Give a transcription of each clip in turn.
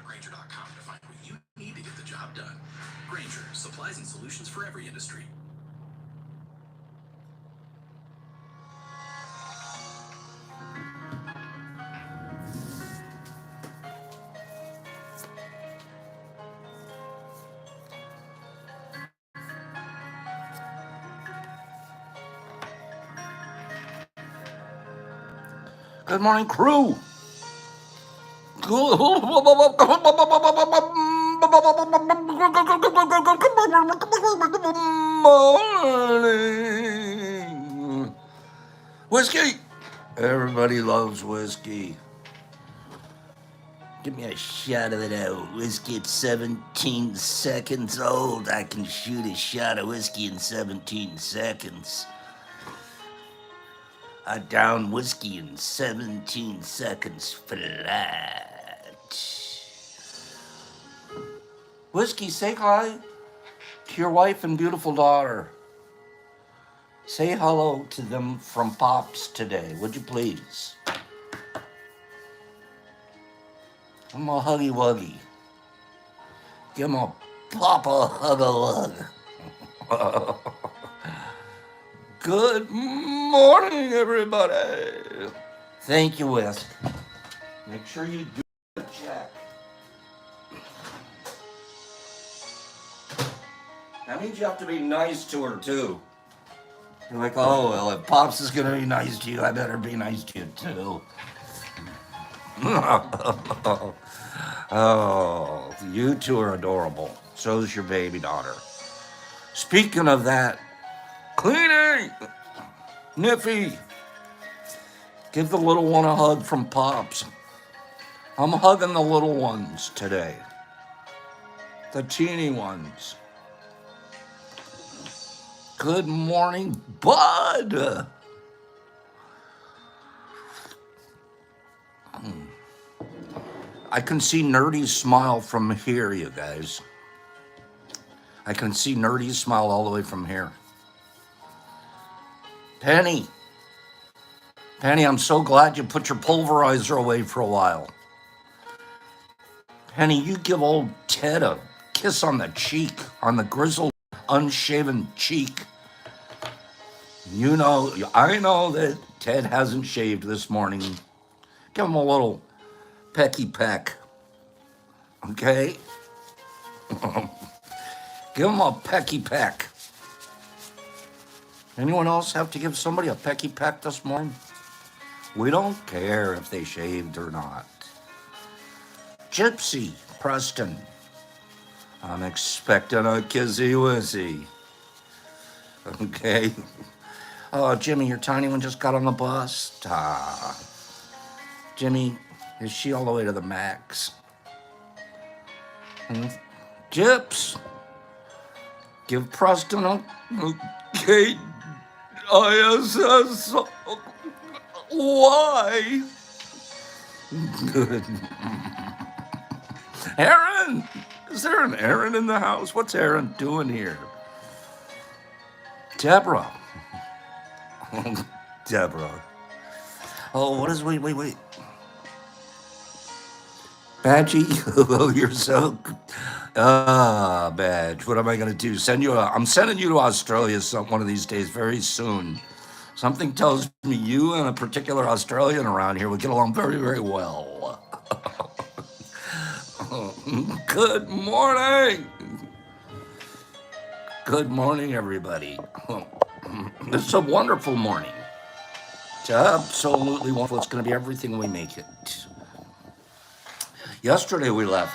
Grainger.com to find what you need to get the job done. Grainger, supplies and solutions for every industry. Good morning, crew. Good morning. Whiskey. Everybody loves whiskey. Give me a shot of that whiskey at 17 seconds old. I can shoot a shot of whiskey in 17 seconds. I down whiskey in 17 seconds flat. Whiskey, say hi to your wife and beautiful daughter. Say hello to them from Pops today, would you please? Give them a huggy wuggy. Give them a papa hug a lug. Good morning, everybody. Thank you, Whisk. Make sure you do the check. That means you have to be nice to her, too. You're like, oh, well, if Pops is going to be nice to you, I better be nice to you, too. Oh, you two are adorable. So's your baby daughter. Speaking of that, cleaning! Niffy! Give the little one a hug from Pops. I'm hugging the little ones today. The teeny ones. Good morning, Bud! I can see Nerdy's smile from here, you guys. I can see Nerdy's smile all the way from here. Penny, I'm so glad you put your pulverizer away for a while. Penny, you give old Ted a kiss on the cheek, on the grizzled, unshaven cheek. You know, I know that Ted hasn't shaved this morning. Give him a little pecky peck, okay? Give him a pecky peck. Anyone else have to give somebody a pecky peck this morning? We don't care if they shaved or not. Gypsy, Preston. I'm expecting a kissy wissy. Okay. Oh, Jimmy, your tiny one just got on the bus. Jimmy, is she all the way to the max? Gyps, give Preston a K-I-S-S-Y. Good. Aaron, is there an Aaron in the house? What's Aaron doing here? Deborah. Deborah. Oh, what is, wait. Badgie, oh, you're so, Badge, what am I going to do? I'm sending you to Australia one of these days, very soon. Something tells me you and a particular Australian around here would get along very, very well. Good morning. Good morning, everybody. This is a wonderful morning. It's absolutely wonderful. It's going to be everything we make it. Yesterday we left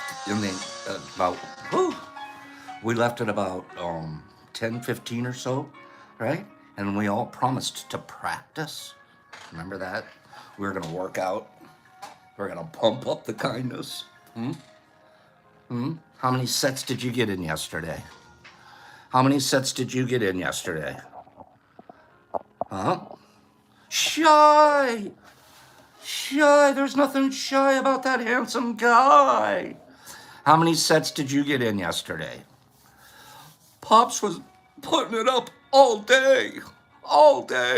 we left at about 10:15 or so, right? And we all promised to practice. Remember that? We were going to work out. We're going to pump up the kindness. How many sets did you get in yesterday? How many sets did you get in yesterday? Huh? Shy! There's nothing shy about that handsome guy. How many sets did you get in yesterday? Pops was putting it up all day,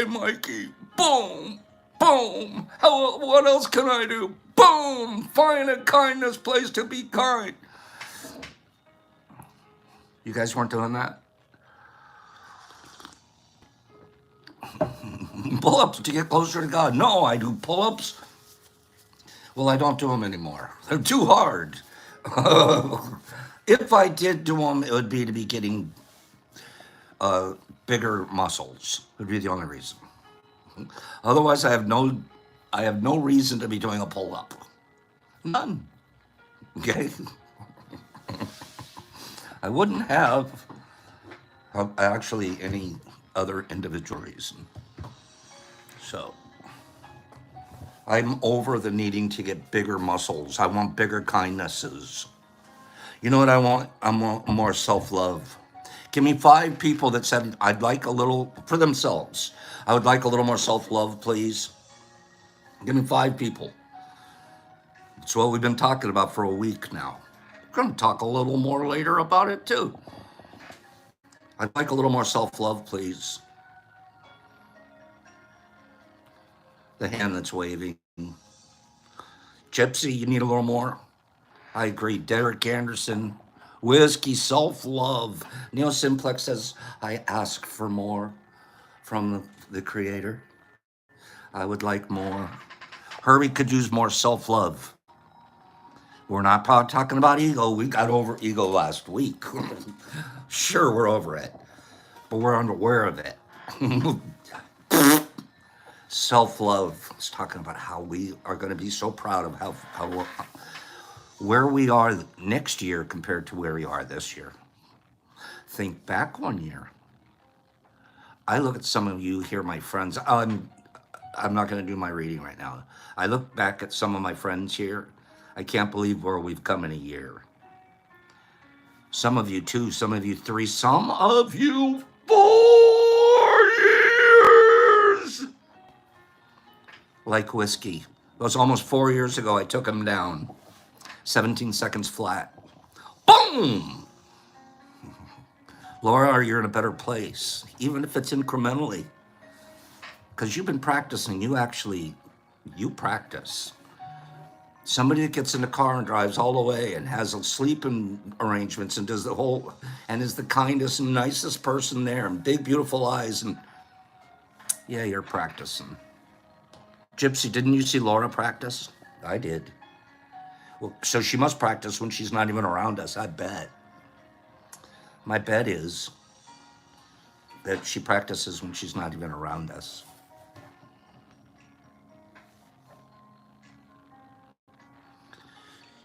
Mikey. Boom, Boom. What else can I do? Boom. Find a kindness place to be kind. You guys weren't doing that? Pull-ups to get closer to God. No, I do pull-ups. Well, I don't do them anymore. They're too hard. If I did do them, it would be to be getting bigger muscles. Would be the only reason. Otherwise, I have no reason to be doing a pull-up. None. Okay. I wouldn't have actually any other individual reason. So I'm over the needing to get bigger muscles. I want bigger kindnesses. You know what I want? I want more self-love. Give me 5 people that said I'd like a little for themselves. I would like a little more self-love, please. Give me 5 people. It's what we've been talking about for a week now. We're going to talk a little more later about it too. I'd like a little more self-love, please. The hand that's waving. Gypsy, you need a little more? I agree. Derek Anderson. Whiskey, self-love. Neil Simplex says, I ask for more from the Creator. I would like more. Herbie could use more self-love. We're not talking about ego. We got over ego last week. Sure, we're over it. But we're unaware of it. Self-love. It's talking about how we are going to be so proud of how where we are next year compared to where we are this year. Think back 1 year. I look at some of you here, my friends. I'm not going to do my reading right now. I look back at some of my friends here. I can't believe where we've come in a year. Some of you 2, some of you 3, some of you 4 years. Like whiskey. It was almost 4 years ago I took him down. 17 seconds flat. Boom! Laura, you're in a better place, even if it's incrementally. Because you've been practicing. You practice. Somebody that gets in the car and drives all the way and has sleeping arrangements and does the whole, and is the kindest and nicest person there and big, beautiful eyes. And yeah, you're practicing. Gypsy, didn't you see Laura practice? I did. Well, so she must practice when she's not even around us, I bet. My bet is that she practices when she's not even around us.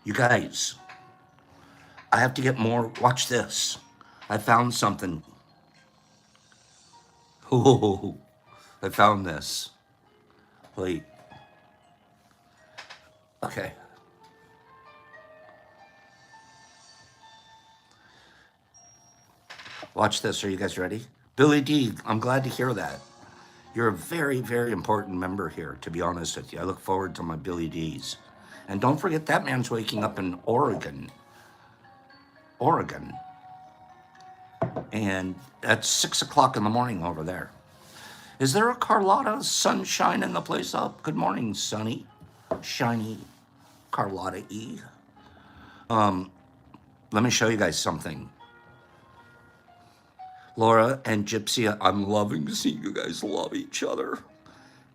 You guys, I have to get more. Watch this. I found something. Oh, I found this. Wait. Okay. Watch this. Are you guys ready? Billy D, I'm glad to hear that. You're a very, very important member here, to be honest with you. I look forward to my Billy D's. And don't forget that man's waking up in Oregon. And at 6 o'clock in the morning over there. Is there a Carlotta sunshine in the place up? Good morning, sunny, shiny Carlotta E. Let me show you guys something. Laura and Gypsy, I'm loving to see you guys love each other.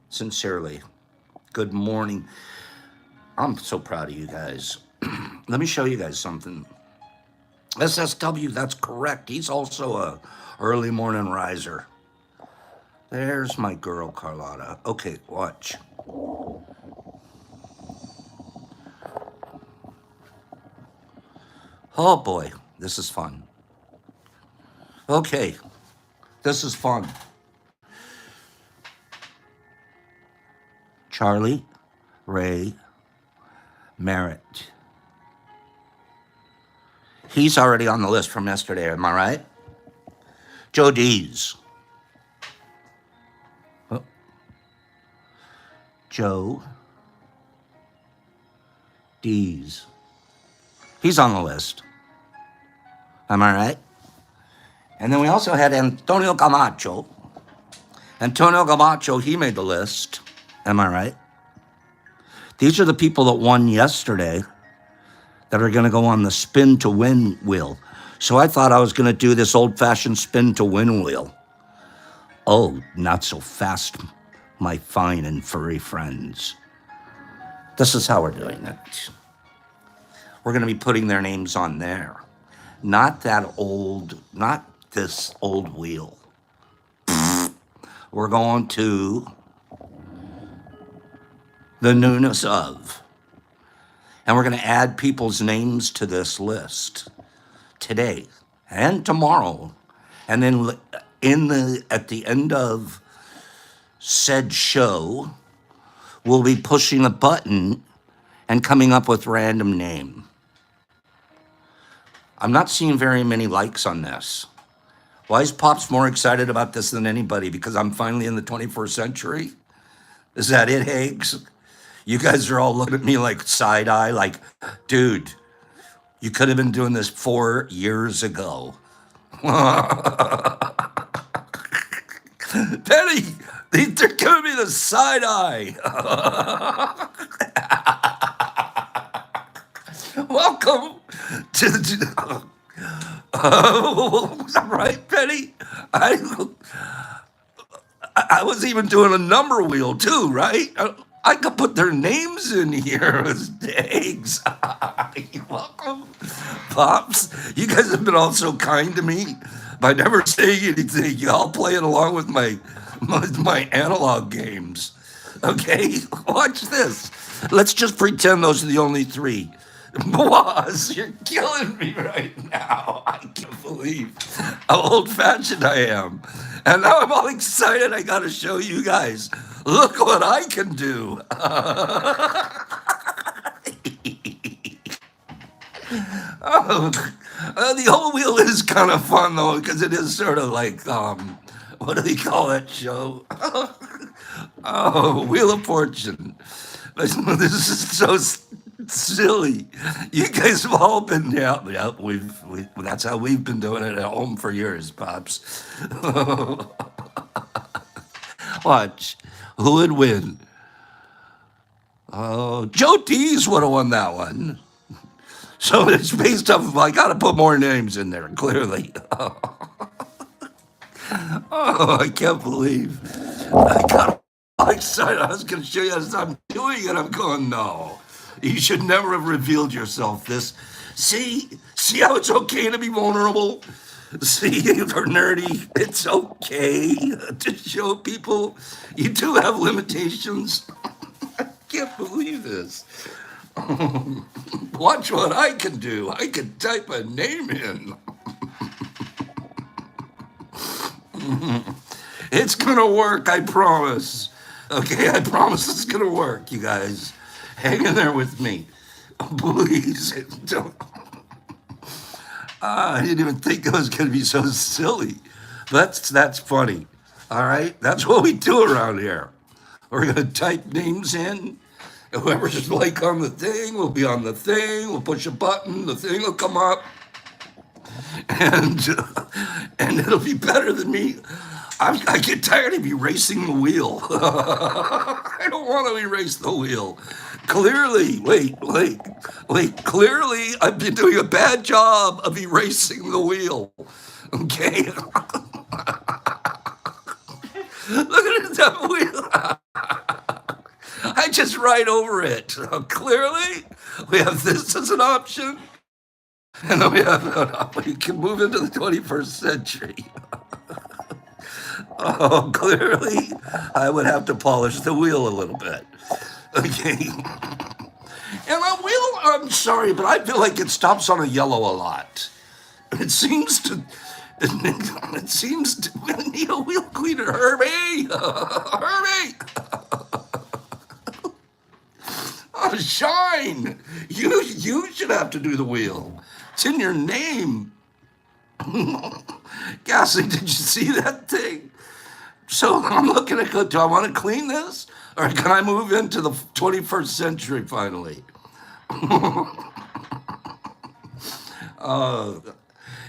Sincerely. Good morning. I'm so proud of you guys. Let me show you guys something. SSW, that's correct. He's also a early morning riser. There's my girl, Carlotta. Okay, watch. Oh boy, this is fun. Okay, this is fun. Charlie Ray Merritt. He's already on the list from yesterday, am I right? Joe Dees. Oh. Joe Dees. He's on the list. Am I right? And then we also had Antonio Camacho. Antonio Camacho, he made the list. Am I right? These are the people that won yesterday that are going to go on the spin to win wheel. So I thought I was going to do this old-fashioned spin to win wheel. Oh, not so fast, my fine and furry friends. This is how we're doing it. We're going to be putting their names on there. Not this old wheel. We're going to the newness of. And we're going to add people's names to this list today and tomorrow. And then at the end of said show, we'll be pushing a button and coming up with random name. I'm not seeing very many likes on this. Why is Pops more excited about this than anybody? Because I'm finally in the 21st century? Is that it, Hags? You guys are all looking at me like side eye, like, dude, you could have been doing this 4 years ago. Penny, they're giving me the side eye. Welcome to the. Right, Penny? I was even doing a number wheel too, right? I could put their names in here as eggs. You're welcome, Pops. You guys have been all so kind to me by never saying anything. Y'all playing along with my analog games. Okay, watch this. Let's just pretend those are the only three. Boss, you're killing me right now. I can't believe how old-fashioned I am. And now I'm all excited. I got to show you guys. Look what I can do. The whole wheel is kind of fun, though, because it is sort of like, what do they call that show? Wheel of Fortune. This is so silly. You guys have all been, yeah, that's how we've been doing it at home for years, Pops. Watch. Who would win? Oh, Joe Dees would have won that one. So it's based off of, I got to put more names in there, clearly. Oh, I can't believe. I got all excited. I was going to show you as I'm doing it. I'm going, no. You should never have revealed yourself this. See how it's okay to be vulnerable? See, for nerdy, it's okay to show people you do have limitations. I can't believe this. Watch what I can do. I can type a name in. It's gonna work, I promise. Okay, I promise it's gonna work, you guys. Hang in there with me. Please don't. I didn't even think it was going to be so silly. That's funny. All right? That's what we do around here. We're going to type names in. Whoever's like on the thing will be on the thing. We'll push a button. The thing will come up. And it'll be better than me. I get tired of erasing the wheel. I don't want to erase the wheel. Clearly, wait. Clearly, I've been doing a bad job of erasing the wheel. Okay? Look at that wheel. I just write over it. Clearly, we have this as an option. And then we can move into the 21st century. Oh, clearly, I would have to polish the wheel a little bit. Okay. And the wheel, I'm sorry, but I feel like it stops on a yellow a lot. It seems to, we need a wheel cleaner, Herbie. Herbie. Oh, Shine. You should have to do the wheel. It's in your name. Gassy, did you see that thing? So I'm looking at, do I want to clean this? Or can I move into the 21st century finally?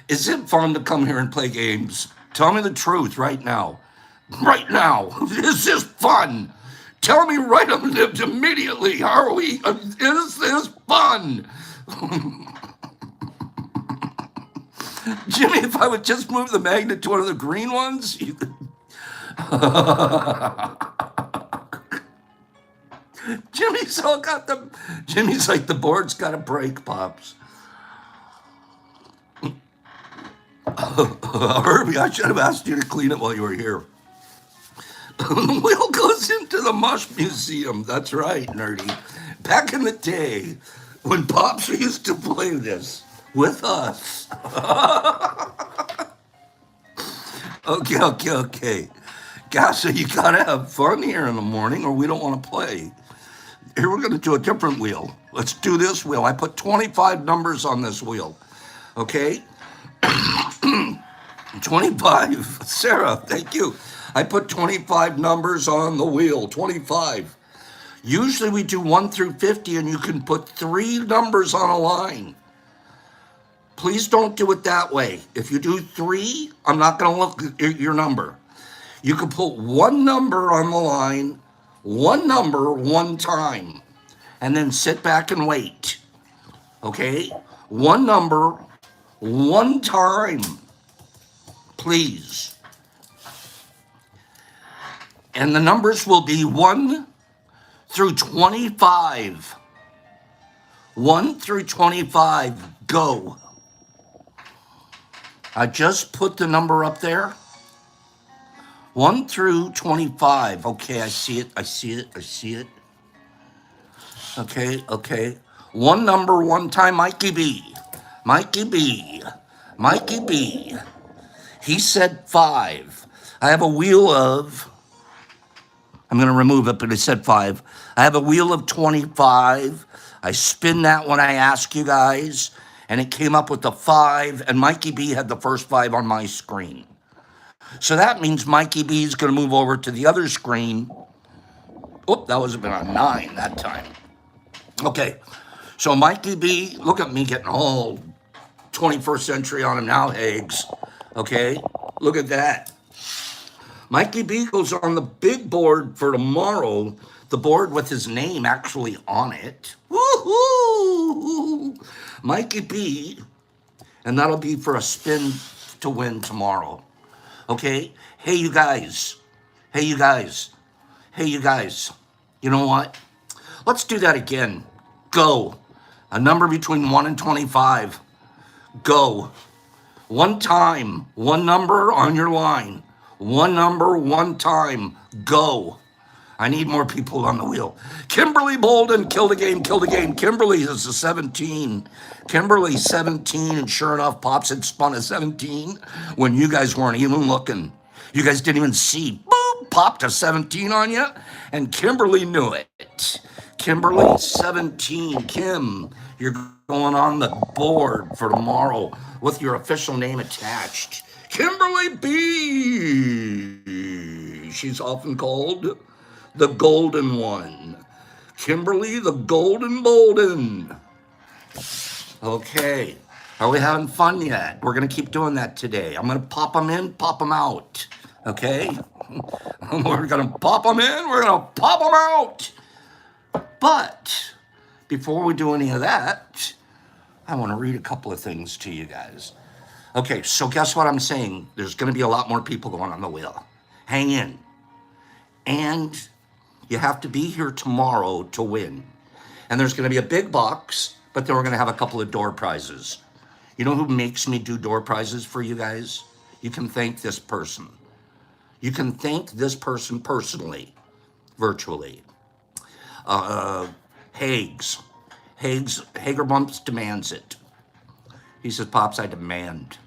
Is it fun to come here and play games? Tell me the truth right now. Right now. Is this fun Tell me right immediately. Are we? Is this fun? Jimmy, if I would just move the magnet to one of the green ones. Jimmy's like the board's got to break, Pops. Herbie, I should have asked you to clean it while you were here. The wheel goes into the Mush Museum. That's right, nerdy. Back in the day, when Pops used to play this with us. Okay. Gosh, so you gotta have fun here in the morning or we don't want to play. Here, we're gonna do a different wheel. Let's do this wheel. I put 25 numbers on this wheel. Okay? 25. Sarah, thank you. I put 25 numbers on the wheel. 25. Usually we do 1 through 50 and you can put 3 numbers on a line. Please don't do it that way. If you do 3, I'm not going to look at your number. You can put 1 number on the line, 1 number, 1 time, and then sit back and wait. Okay? 1 number, 1 time. Please. And the numbers will be 1 through 25. 1 through 25. Go. I just put the number up there. 1 through 25. Okay, I see it. Okay. 1 number, 1 time, Mikey B. He said 5. I have a wheel of, I'm going to remove it, but it said 5. I have a wheel of 25. I spin that when I ask you guys, and it came up with the 5, and Mikey B had the first 5 on my screen. So that means Mikey B is going to move over to the other screen. Oh, that was a bit on 9 that time. Okay, so Mikey B, look at me getting all 21st century on him now, Higgs. Okay, look at that. Mikey B goes on the big board for tomorrow, the board with his name actually on it. Woohoo! Mikey B, and that'll be for a spin to win tomorrow. Okay? Hey, you guys. You know what? Let's do that again. Go. A number between 1 and 25. Go. 1 time. 1 number on your line. 1 number, 1 time. Go. I need more people on the wheel. Kimberly Bolden, kill the game. Kimberly is a 17. Kimberly 17, and sure enough, Pops had spun a 17 when you guys weren't even looking. You guys didn't even see. Boop, popped a 17 on you, and Kimberly knew it. Kimberly 17. Kim, you're going on the board for tomorrow with your official name attached. Kimberly B. She's often called the Golden One. Kimberly the Golden Bolden. Okay. Are we having fun yet? We're going to keep doing that today. I'm going to pop them in, pop them out. Okay? We're going to pop them in, we're going to pop them out. But before we do any of that, I want to read a couple of things to you guys. Okay, so guess what I'm saying? There's going to be a lot more people going on the wheel. Hang in. And you have to be here tomorrow to win. And there's going to be a big box, but then we're going to have a couple of door prizes. You know who makes me do door prizes for you guys? You can thank this person. You can thank this person personally, virtually. Hager Bumps demands it. He says, Pops, I demand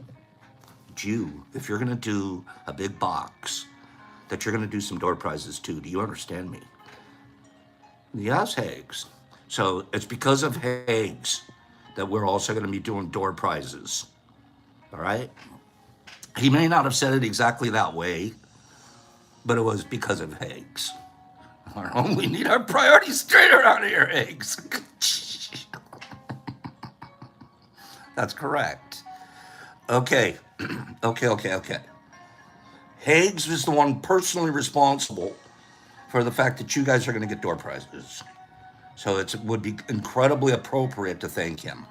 you, if you're going to do a big box, that you're going to do some door prizes too. Do you understand me? Yes, Hags. So it's because of Hags that we're also going to be doing door prizes. All right? He may not have said it exactly that way, but it was because of Hags. All right, we need our priorities straight around here, Hags. That's correct. Okay. Okay. Hags is the one personally responsible for the fact that you guys are going to get door prizes. So it would be incredibly appropriate to thank him.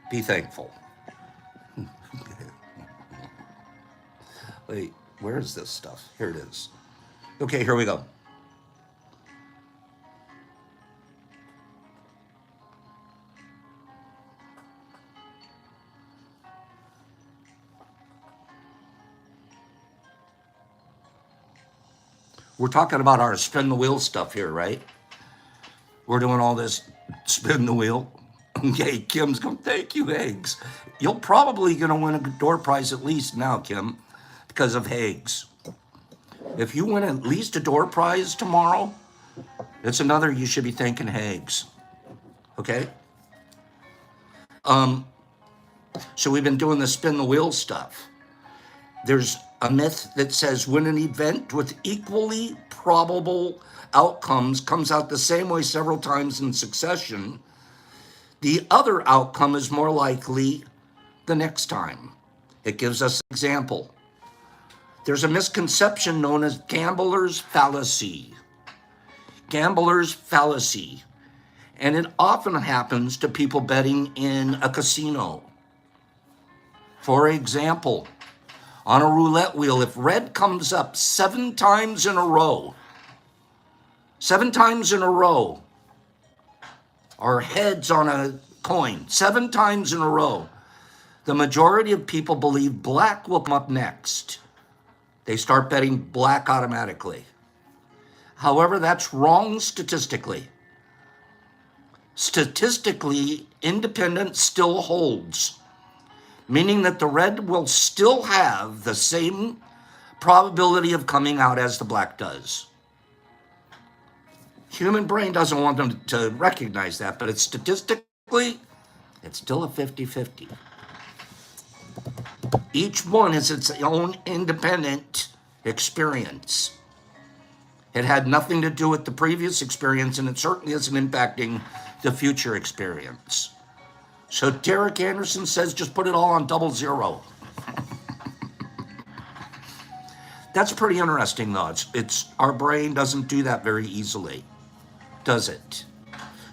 Be thankful. Wait, where is this stuff? Here it is. Okay, here we go. We're talking about our spin the wheel stuff here, right? We're doing all this spin the wheel. Okay, Kim's going, thank you, Eggs. You're probably going to win a door prize at least now, Kim, because of Hags. If you win at least a door prize tomorrow, it's another you should be thanking Hags. Okay? So we've been doing the spin the wheel stuff. There's a myth that says when an event with equally probable outcomes comes out the same way several times in succession, the other outcome is more likely the next time. It gives us an example. There's a misconception known as gambler's fallacy. Gambler's fallacy. And it often happens to people betting in a casino. For example, on a roulette wheel, if red comes up 7 times in a row, 7 times in a row, or heads on a coin, 7 times in a row, the majority of people believe black will come up next. They start betting black automatically. However, that's wrong statistically. Statistically, independence still holds, meaning that the red will still have the same probability of coming out as the black does. Human brain doesn't want them to recognize that, but it's statistically, it's still a 50-50. Each one is its own independent experience. It had nothing to do with the previous experience, and it certainly isn't impacting the future experience. So Derek Anderson says just put it all on 00. That's pretty interesting, though. It's our brain doesn't do that very easily, does it?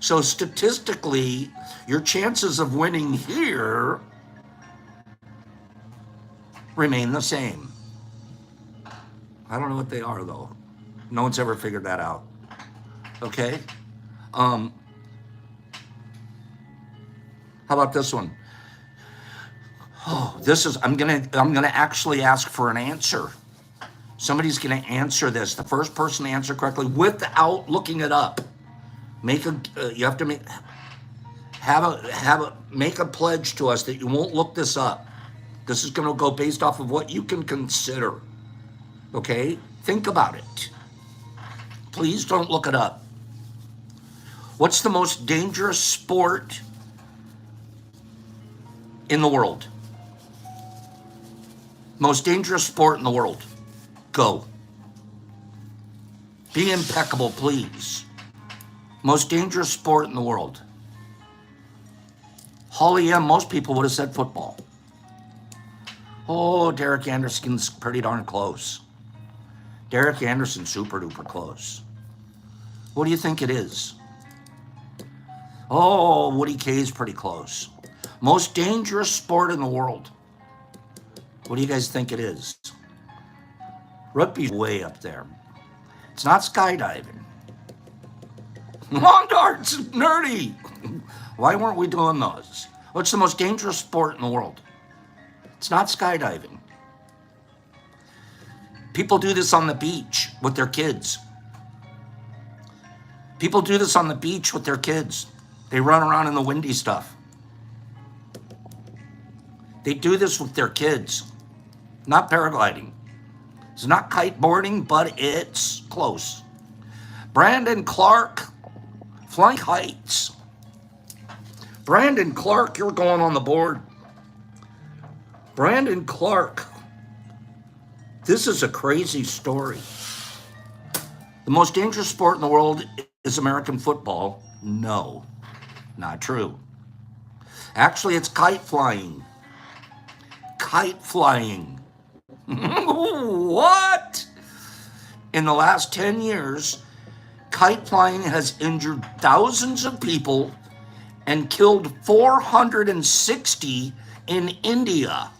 So statistically, your chances of winning here remain the same. I don't know what they are, though. No one's ever figured that out. Okay? How about this one? Oh, this is, I'm gonna actually ask for an answer. Somebody's gonna answer this. The first person to answer correctly without looking it up. You have to make a pledge to us that you won't look this up. This is gonna go based off of what you can consider. Okay? Think about it. Please don't look it up. What's the most dangerous sport in the world? Most dangerous sport in the world. Go. Be impeccable, please. Most dangerous sport in the world. Holly M., most people would have said football. Oh, Derek Anderson's pretty darn close. Derek Anderson's super duper close. What do you think it is? Oh, Woody K's pretty close. Most dangerous sport in the world. What do you guys think it is? Rugby's way up there. It's not skydiving. Lawn darts, nerdy. Why weren't we doing those? What's the most dangerous sport in the world? It's not skydiving. People do this on the beach with their kids. People do this on the beach with their kids. They run around in the windy stuff. They do this with their kids. Not paragliding. It's not kiteboarding, but it's close. Brandon Clark, flying heights. Brandon Clark, you're going on the board. Brandon Clark. This is a crazy story. The most dangerous sport in the world is American football. No, not true. Actually, it's kite flying. Kite flying. What? in the last 10 years, kite flying has injured thousands of people and killed 460 in India.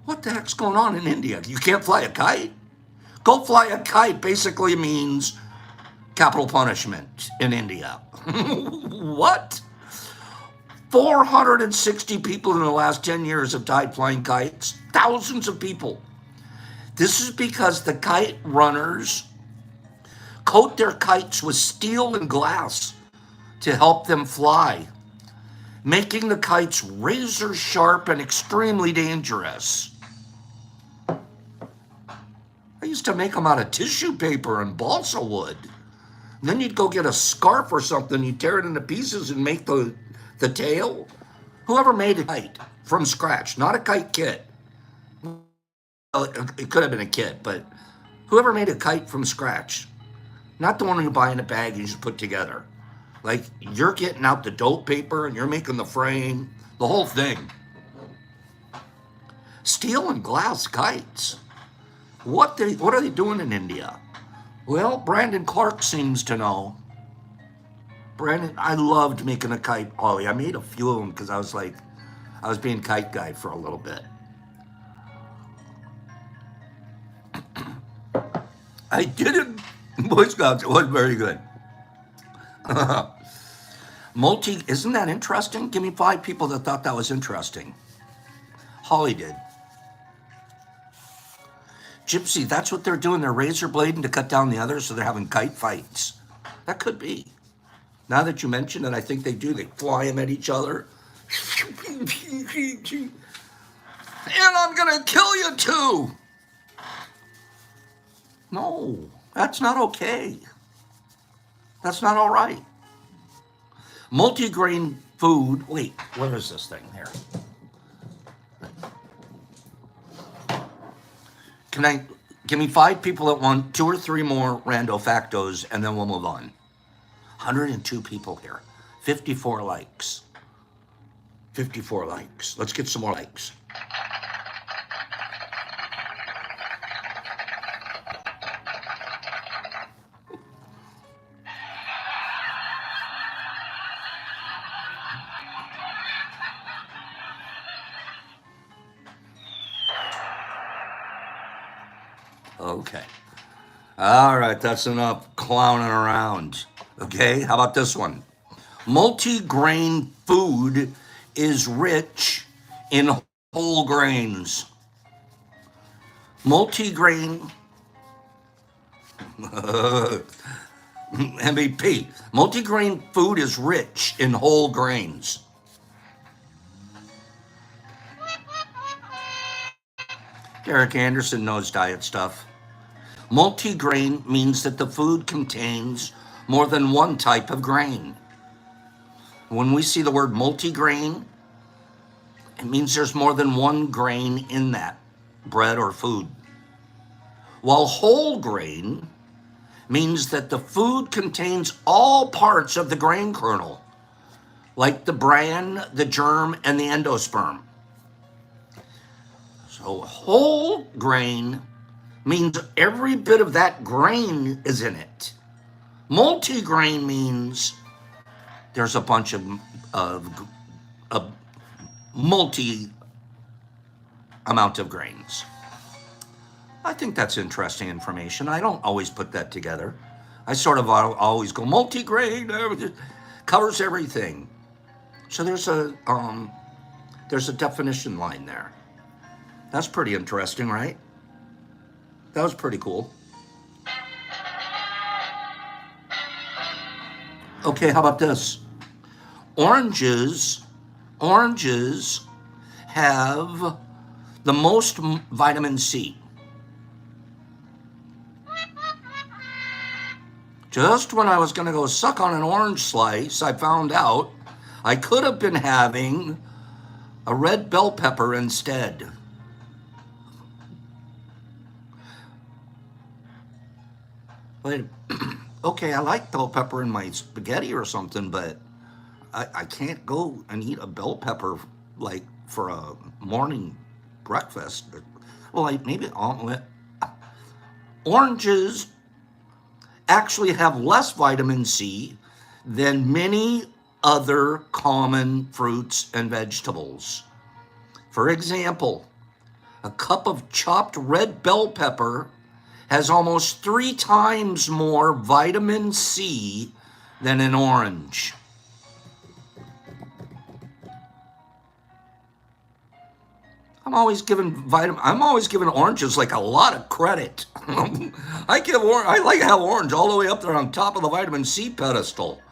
What the heck's going on in India? You can't fly a kite? Go fly a kite basically means capital punishment in India. What? 460 people in the last 10 years have died flying kites. Thousands of people. This is because the kite runners coat their kites with steel and glass to help them fly, making the kites razor sharp and extremely dangerous. I used to make them out of tissue paper and balsa wood. And then you'd go get a scarf or something, you'd tear it into pieces and make the tail. Whoever made a kite from scratch, not a kite kit. Well, it could have been a kit, but whoever made a kite from scratch, not the one you buy in a bag and you just put together. Like, you're getting out the dope paper and you're making the frame, the whole thing. Steel and glass kites. What are they doing in India? Well, Brandon Clark seems to know. Brandon, I loved making a kite, Ollie. I made a few of them because I was being kite guy for a little bit. I did it in Boy Scouts. It wasn't very good. Isn't that interesting? Give me 5 people that thought that was interesting. Holly did. Gypsy, that's what they're doing. They're razor blading to cut down the others, so they're having kite fights. That could be. Now that you mention it, I think they do. They fly them at each other. And I'm going to kill you too. No, that's not okay. That's not all right. Multigrain food. Wait, what is this thing here? Give me 5 people that want 2 or 3 more rando factos, and then we'll move on. 102 people here. 54 likes. 54 likes. Let's get some more likes. Okay. All right, that's enough clowning around. Okay, how about this one? Multi-grain food is rich in whole grains. Multi-grain MVP. Multi-grain food is rich in whole grains. Derek Anderson knows diet stuff. Multi-grain means that the food contains more than one type of grain. When we see the word multi-grain, it means there's more than one grain in that bread or food. While whole grain means that the food contains all parts of the grain kernel, like the bran, the germ, and the endosperm. So whole grain means every bit of that grain is in it. Multi-grain means there's a bunch of multi amount of grains. I think that's interesting information. I don't always put that together. I sort of always go multi-grain, covers everything. So there's a definition line there. That's pretty interesting, right? That was pretty cool. Okay, how about this? Oranges have the most vitamin C. Just when I was going to go suck on an orange slice, I found out I could have been having a red bell pepper instead. Wait, okay, I like bell pepper in my spaghetti or something, but I can't go and eat a bell pepper like for a morning breakfast. Well, like maybe an omelet. Oranges actually have less vitamin C than many other common fruits and vegetables. For example, a cup of chopped red bell pepper has almost 3 times more vitamin C than an orange. I'm always giving oranges like a lot of credit. I like to have orange all the way up there on top of the vitamin C pedestal.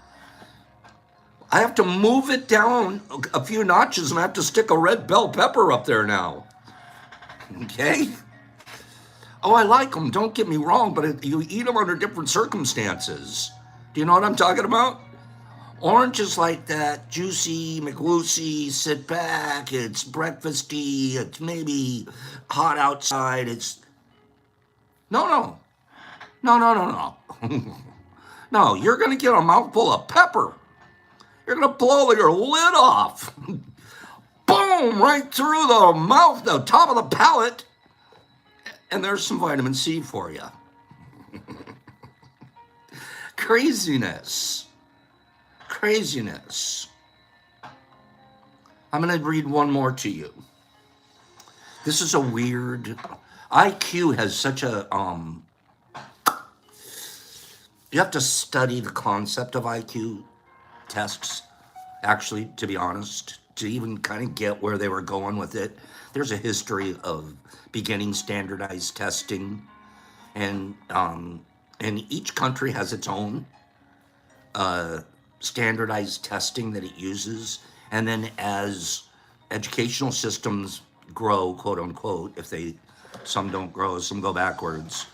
I have to move it down a few notches and I have to stick a red bell pepper up there now. Okay? Oh, I like them, don't get me wrong, but you eat them under different circumstances. Do you know what I'm talking about? Oranges like that, juicy, McWoosey, sit back, it's breakfasty, it's maybe hot outside, it's... No. No. No, you're gonna get a mouthful of pepper. You're gonna blow your lid off. Boom, right through the mouth, the top of the palate, and there's some vitamin C for you. Craziness. I'm going to read one more to you. This is a weird... IQ has such a... You have to study the concept of IQ tests, actually, to be honest, to even kind of get where they were going with it. There's a history of beginning standardized testing, and each country has its own standardized testing that it uses. And then as educational systems grow, quote unquote, some don't grow, some go backwards,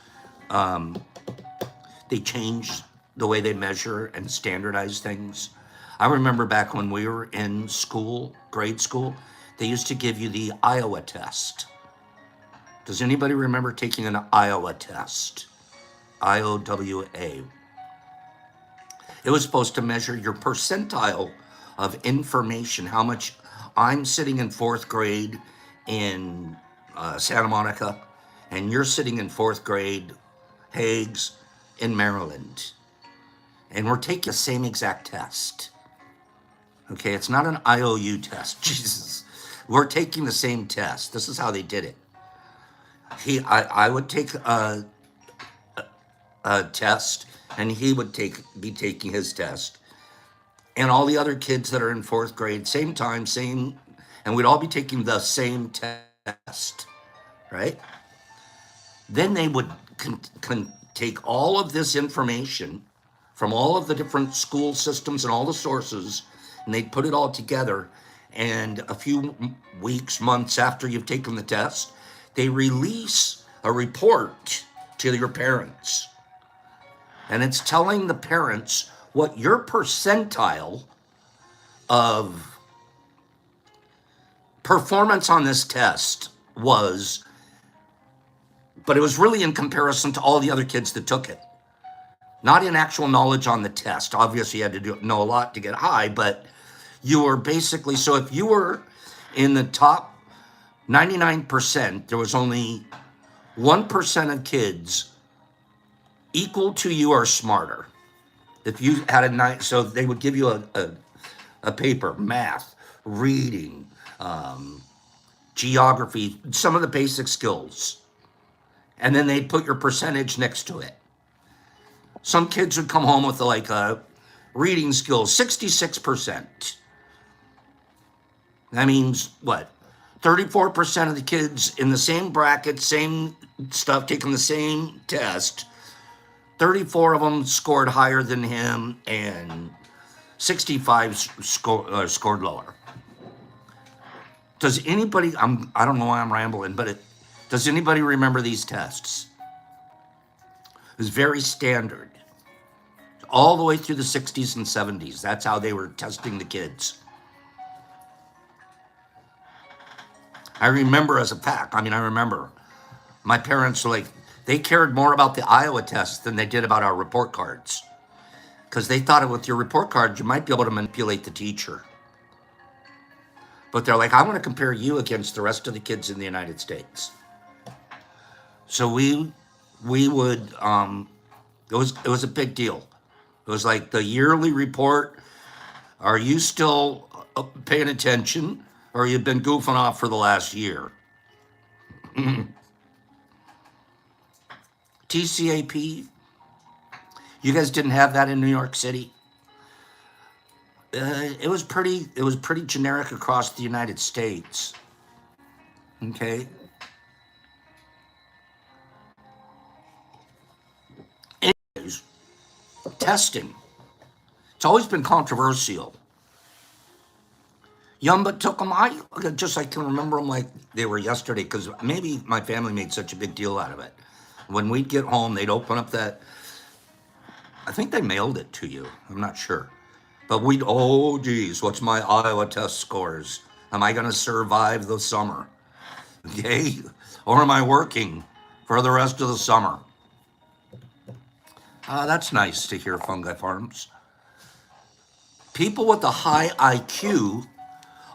they change the way they measure and standardize things. I remember back when we were in school, grade school, they used to give you the Iowa test. Does anybody remember taking an Iowa test? IOWA. It was supposed to measure your percentile of information, how much... I'm sitting in 4th grade in Santa Monica, and you're sitting in 4th grade, Hagues, in Maryland. And we're taking the same exact test. Okay, it's not an IOU test. Jesus. We're taking the same test. This is how they did it. I would take a test, and he would be taking his test. And all the other kids that are in 4th grade, same time, and we'd all be taking the same test, right? Then they would take all of this information from all of the different school systems and all the sources, and they'd put it all together. And a few weeks, months after you've taken the test, they release a report to your parents. And it's telling the parents what your percentile of performance on this test was, but it was really in comparison to all the other kids that took it. Not in actual knowledge on the test. Obviously, you had to know a lot to get high, but you were basically... So if you were in the top 99%, there was only 1% of kids equal to you or smarter. If you had a 9... So they would give you a paper, math, reading, geography, some of the basic skills. And then they'd put your percentage next to it. Some kids would come home with like a reading skills, 66%. That means what? 34% of the kids in the same bracket, same stuff, taking the same test, 34 of them scored higher than him, and 65 scored lower. Does anybody, I don't know why I'm rambling, but does anybody remember these tests? It was very standard. All the way through the 60s and 70s. That's how they were testing the kids. I remember as a fact, I remember my parents were like, they cared more about the Iowa test than they did about our report cards. Because they thought with your report card, you might be able to manipulate the teacher. But they're like, I want to compare you against the rest of the kids in the United States. So we we would, it was a big deal. It was like the yearly report. Are you still paying attention, or you've been goofing off for the last year? TCAP, you guys didn't have that in New York City? It was pretty generic across the United States. Okay. Anyways, testing. It's always been controversial. Yumba took them. I can remember them like they were yesterday because maybe my family made such a big deal out of it. When we'd get home, they'd open up that. I think they mailed it to you. I'm not sure. But oh geez, what's my Iowa test scores? Am I going to survive the summer? Okay. Or am I working for the rest of the summer? That's nice to hear, Fungi Farms. People with a high IQ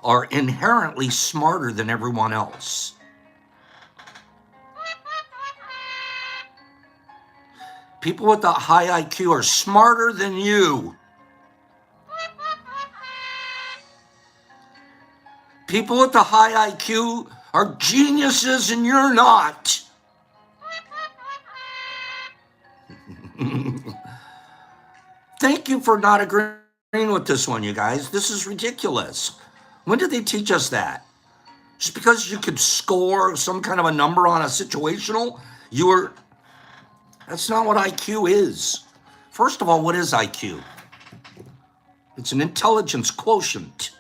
are inherently smarter than everyone else. People with a high IQ are smarter than you. People with a high IQ are geniuses and you're not. Thank you for not agreeing with this one, you guys. This is ridiculous. When did they teach us that? Just because you could score some kind of a number on a situational, that's not what IQ is. First of all, what is IQ? It's an intelligence quotient.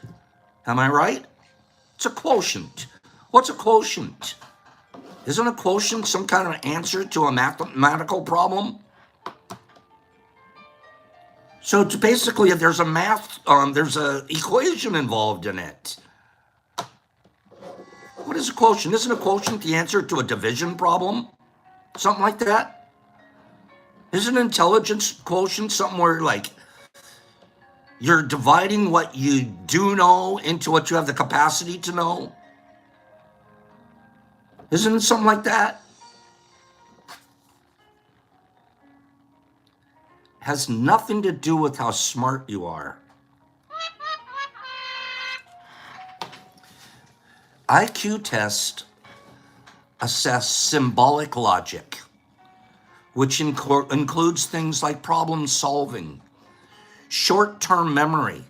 Am I right? It's a quotient. What's a quotient? Isn't a quotient some kind of answer to a mathematical problem? So it's basically, if there's there's a equation involved in it. What is a quotient? Isn't a quotient the answer to a division problem? Something like that? Isn't intelligence quotient something where like you're dividing what you do know into what you have the capacity to know? Isn't it something like that? Has nothing to do with how smart you are. IQ tests assess symbolic logic, which includes things like problem solving, short-term memory,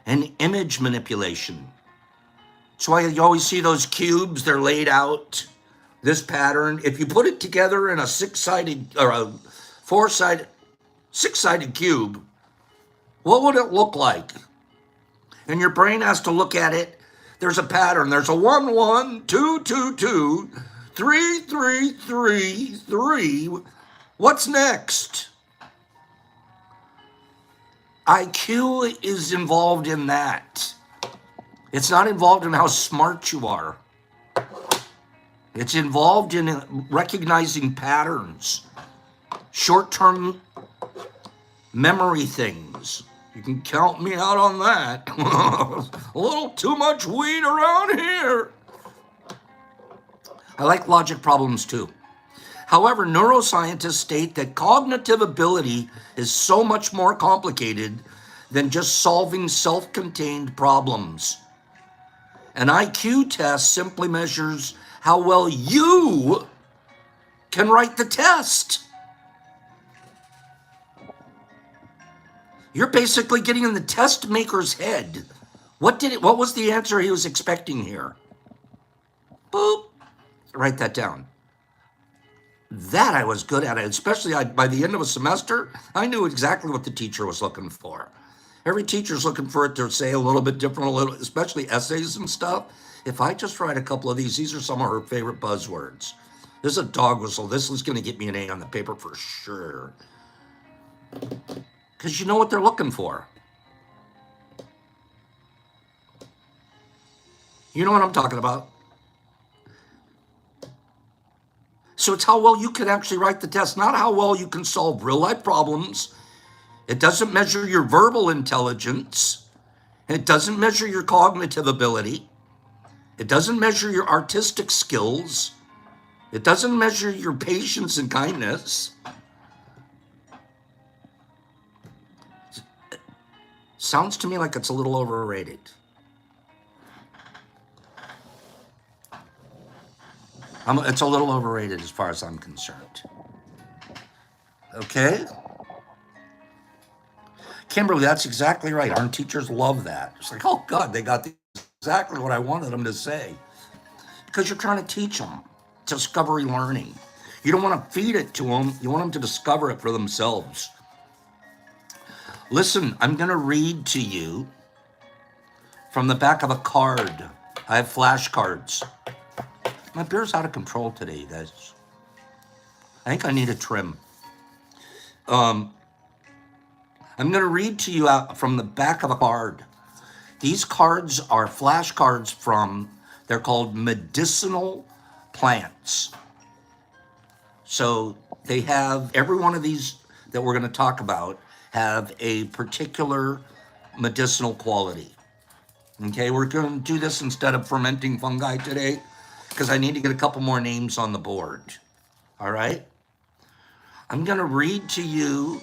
and image manipulation. That's why you always see those cubes, they're laid out, this pattern. If you put it together in a six-sided cube, what would it look like? And your brain has to look at it. There's a pattern. There's a 1, 1, 2, 2, 2, 3, 3, 3, 3. What's next? IQ is involved in that. It's not involved in how smart you are. It's involved in recognizing patterns, short-term memory things. You can count me out on that. A little too much weed around here. I like logic problems too. However, neuroscientists state that cognitive ability is so much more complicated than just solving self-contained problems. An IQ test simply measures how well you can write the test. You're basically getting in the test maker's head. What was the answer he was expecting here? Boop. Write that down. That I was good at it, especially by the end of a semester, I knew exactly what the teacher was looking for. Every teacher's looking for it to say a little bit different, especially essays and stuff. If I just write a couple of these are some of her favorite buzzwords. This is a dog whistle. This is going to get me an A on the paper for sure. Because you know what they're looking for. You know what I'm talking about. So it's how well you can actually write the test, not how well you can solve real life problems. It doesn't measure your verbal intelligence. It doesn't measure your cognitive ability. It doesn't measure your artistic skills. It doesn't measure your patience and kindness. Sounds to me like it's a little overrated. It's a little overrated as far as I'm concerned. Okay? Kimberly, that's exactly right. Our teachers love that. It's like, oh God, they got exactly what I wanted them to say. Because you're trying to teach them discovery learning. You don't want to feed it to them. You want them to discover it for themselves. Listen, I'm going to read to you from the back of a card. I have flashcards. My beer's out of control today, you guys. I think I need a trim. I'm going to read to you out from the back of a card. These cards are flashcards from, they're called medicinal plants. So they have, every one of these that we're going to talk about have a particular medicinal quality. Okay, we're going to do this instead of fermenting fungi today because I need to get a couple more names on the board. All right? I'm going to read to you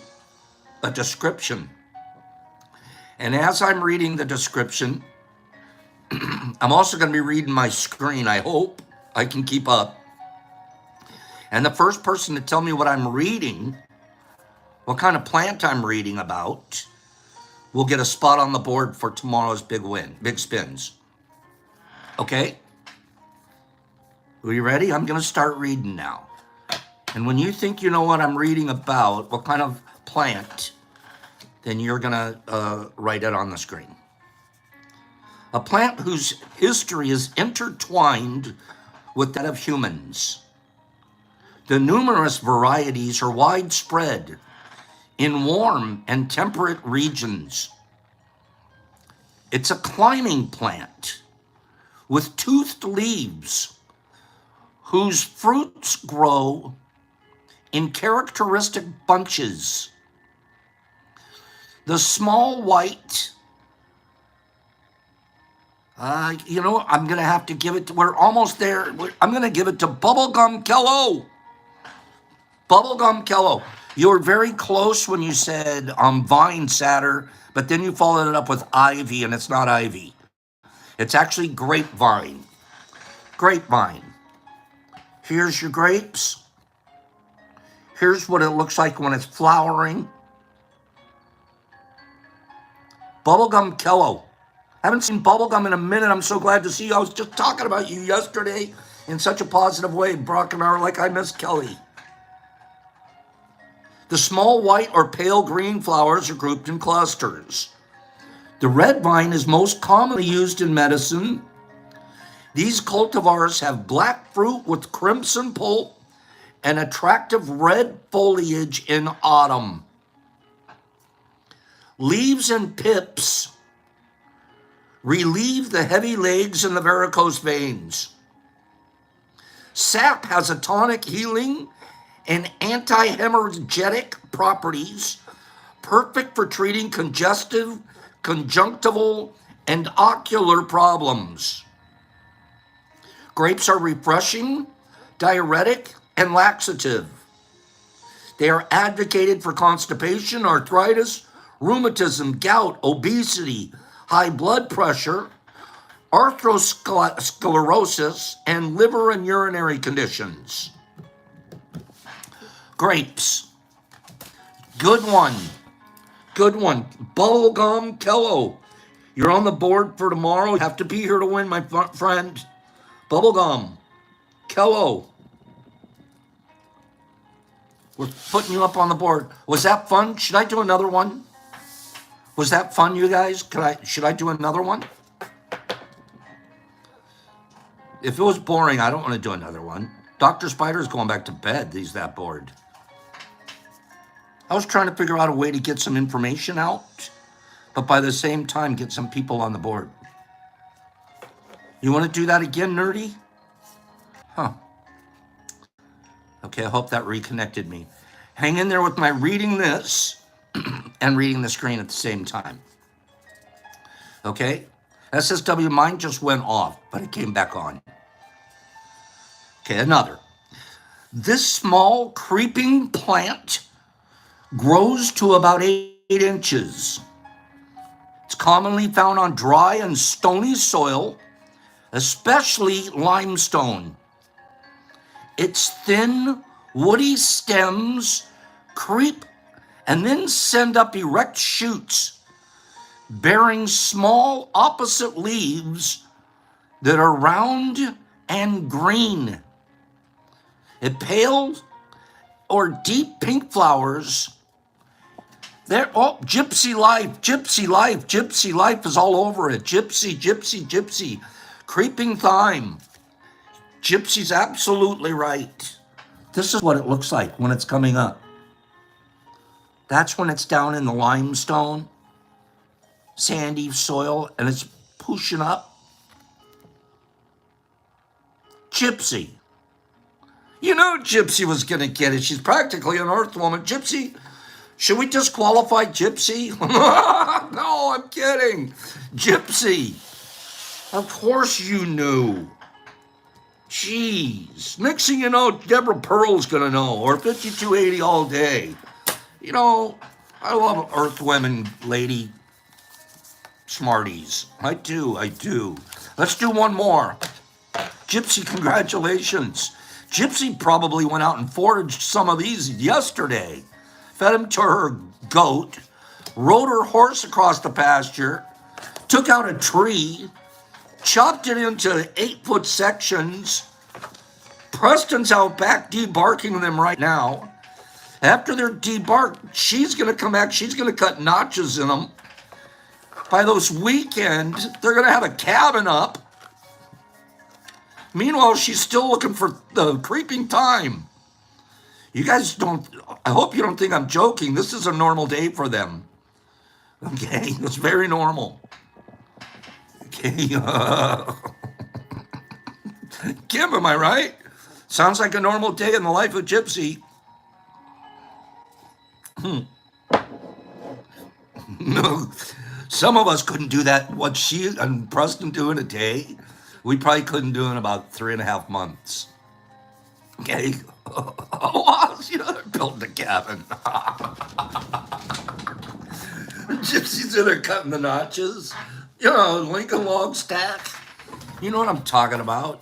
a description. And as I'm reading the description, I'm also going to be reading my screen. I hope I can keep up. And the first person to tell me what I'm reading, what kind of plant I'm reading about, will get a spot on the board for tomorrow's big spins. Okay? Are you ready? I'm going to start reading now. And when you think you know what I'm reading about, what kind of plant, then you're going to write it on the screen. A plant whose history is intertwined with that of humans. The numerous varieties are widespread in warm and temperate regions. It's a climbing plant with toothed leaves whose fruits grow in characteristic bunches. The small white, I'm going to have to give it to, we're almost there. I'm going to give it to Bubblegum Kello. Bubblegum Kello. You were very close when you said vine satyr, but then you followed it up with ivy, and it's not ivy. It's actually grapevine. Grapevine. Here's your grapes. Here's what it looks like when it's flowering. Bubblegum Kello. Haven't seen Bubblegum in a minute. I'm so glad to see you. I was just talking about you yesterday in such a positive way. Brock and I are like, I miss Kelly. The small white or pale green flowers are grouped in clusters. The red vine is most commonly used in medicine. These cultivars have black fruit with crimson pulp and attractive red foliage in autumn. Leaves and pips relieve the heavy legs and the varicose veins. Sap has a tonic, healing, and anti-hemorrhagic properties, perfect for treating congestive, conjunctival, and ocular problems. Grapes are refreshing, diuretic, and laxative. They are advocated for constipation, arthritis, rheumatism, gout, obesity, high blood pressure, arthrosclerosis, and liver and urinary conditions. Grapes. Good one. Good one. Bubblegum Kello. You're on the board for tomorrow. You have to be here to win, my friend. Bubblegum Kello. We're putting you up on the board. Was that fun? Should I do another one? Was that fun, you guys? Should I do another one? If it was boring, I don't want to do another one. Dr. Spider's going back to bed. He's that bored. I was trying to figure out a way to get some information out, but by the same time, get some people on the board. You want to do that again, Nerdy? Huh. Okay, I hope that reconnected me. Hang in there with my reading this and reading the screen at the same time. Okay? SSW, mine just went off, but it came back on. Okay, another. This small creeping plant grows to about 8 inches. It's commonly found on dry and stony soil, especially limestone. Its thin, woody stems creep and then send up erect shoots bearing small opposite leaves that are round and green. It pale or deep pink flowers. There, oh, gypsy life, gypsy life, gypsy life is all over it. Gypsy, gypsy, gypsy. Creeping thyme. Gypsy's absolutely right. This is what it looks like when it's coming up. That's when it's down in the limestone, sandy soil, and it's pushing up. Gypsy. You know Gypsy was going to get it. She's practically an earth woman. Gypsy, should we disqualify Gypsy? No, I'm kidding. Gypsy. Of course you knew. Jeez. Next thing you know, Deborah Pearl's going to know, or 5280 all day. You know, I love earth women, lady smarties. I do. Let's do one more. Gypsy, congratulations. Gypsy probably went out and foraged some of these yesterday. Fed them to her goat, rode her horse across the pasture, took out a tree, chopped it into 8-foot sections. Preston's out back debarking them right now. After they're debarked, she's going to come back. She's going to cut notches in them. By those weekend, they're going to have a cabin up. Meanwhile, she's still looking for the creeping thyme. You guys don't, I hope you don't think I'm joking. This is a normal day for them. Okay, it's very normal. Okay, Kim, am I right? Sounds like a normal day in the life of Gypsy. No, some of us couldn't do that. What she and Preston do in a day, we probably couldn't do in about 3.5 months. Okay. Oh, you know, they're building a cabin. Gypsy's in there cutting the notches. You know, Lincoln log stack. You know what I'm talking about.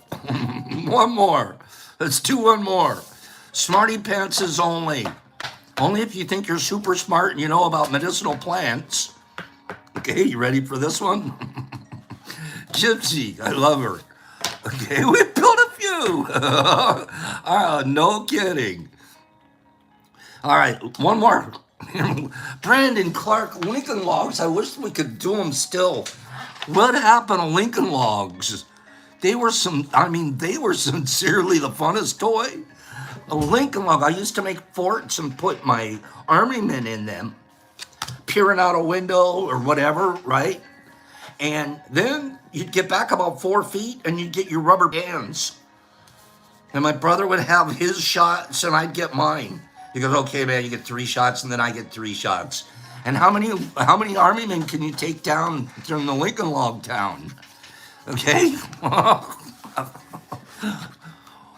One more. Let's do one more. Smarty pantses only. Only if you think you're super smart and you know about medicinal plants. Okay, you ready for this one? Gypsy, I love her. Okay, we built a few. No kidding. All right, one more. Brandon Clark, Lincoln Logs. I wish we could do them still. What happened to Lincoln Logs? They were sincerely the funnest toy. A Lincoln Log. I used to make forts and put my army men in them, peering out a window or whatever, right? And then you'd get back about 4 feet and you'd get your rubber bands. And my brother would have his shots and I'd get mine. He goes, okay, man, you get 3 shots and then I get 3 shots. And how many army men can you take down from the Lincoln Log town? Okay?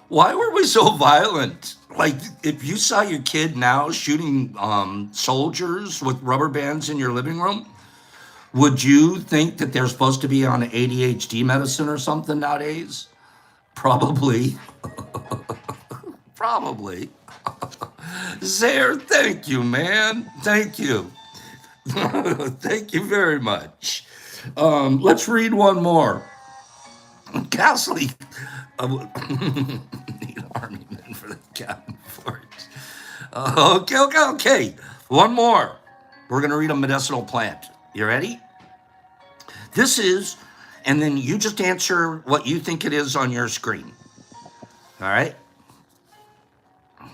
Why were we so violent? Like, if you saw your kid now shooting soldiers with rubber bands in your living room, would you think that they're supposed to be on ADHD medicine or something nowadays? Probably. Probably. Zaire, thank you, man. Thank you. Thank you very much. Let's read one more. Castley. Need army men for the cabin forts. Okay. One more. We're going to read a medicinal plant. You ready? This is, and then you just answer what you think it is on your screen. All right?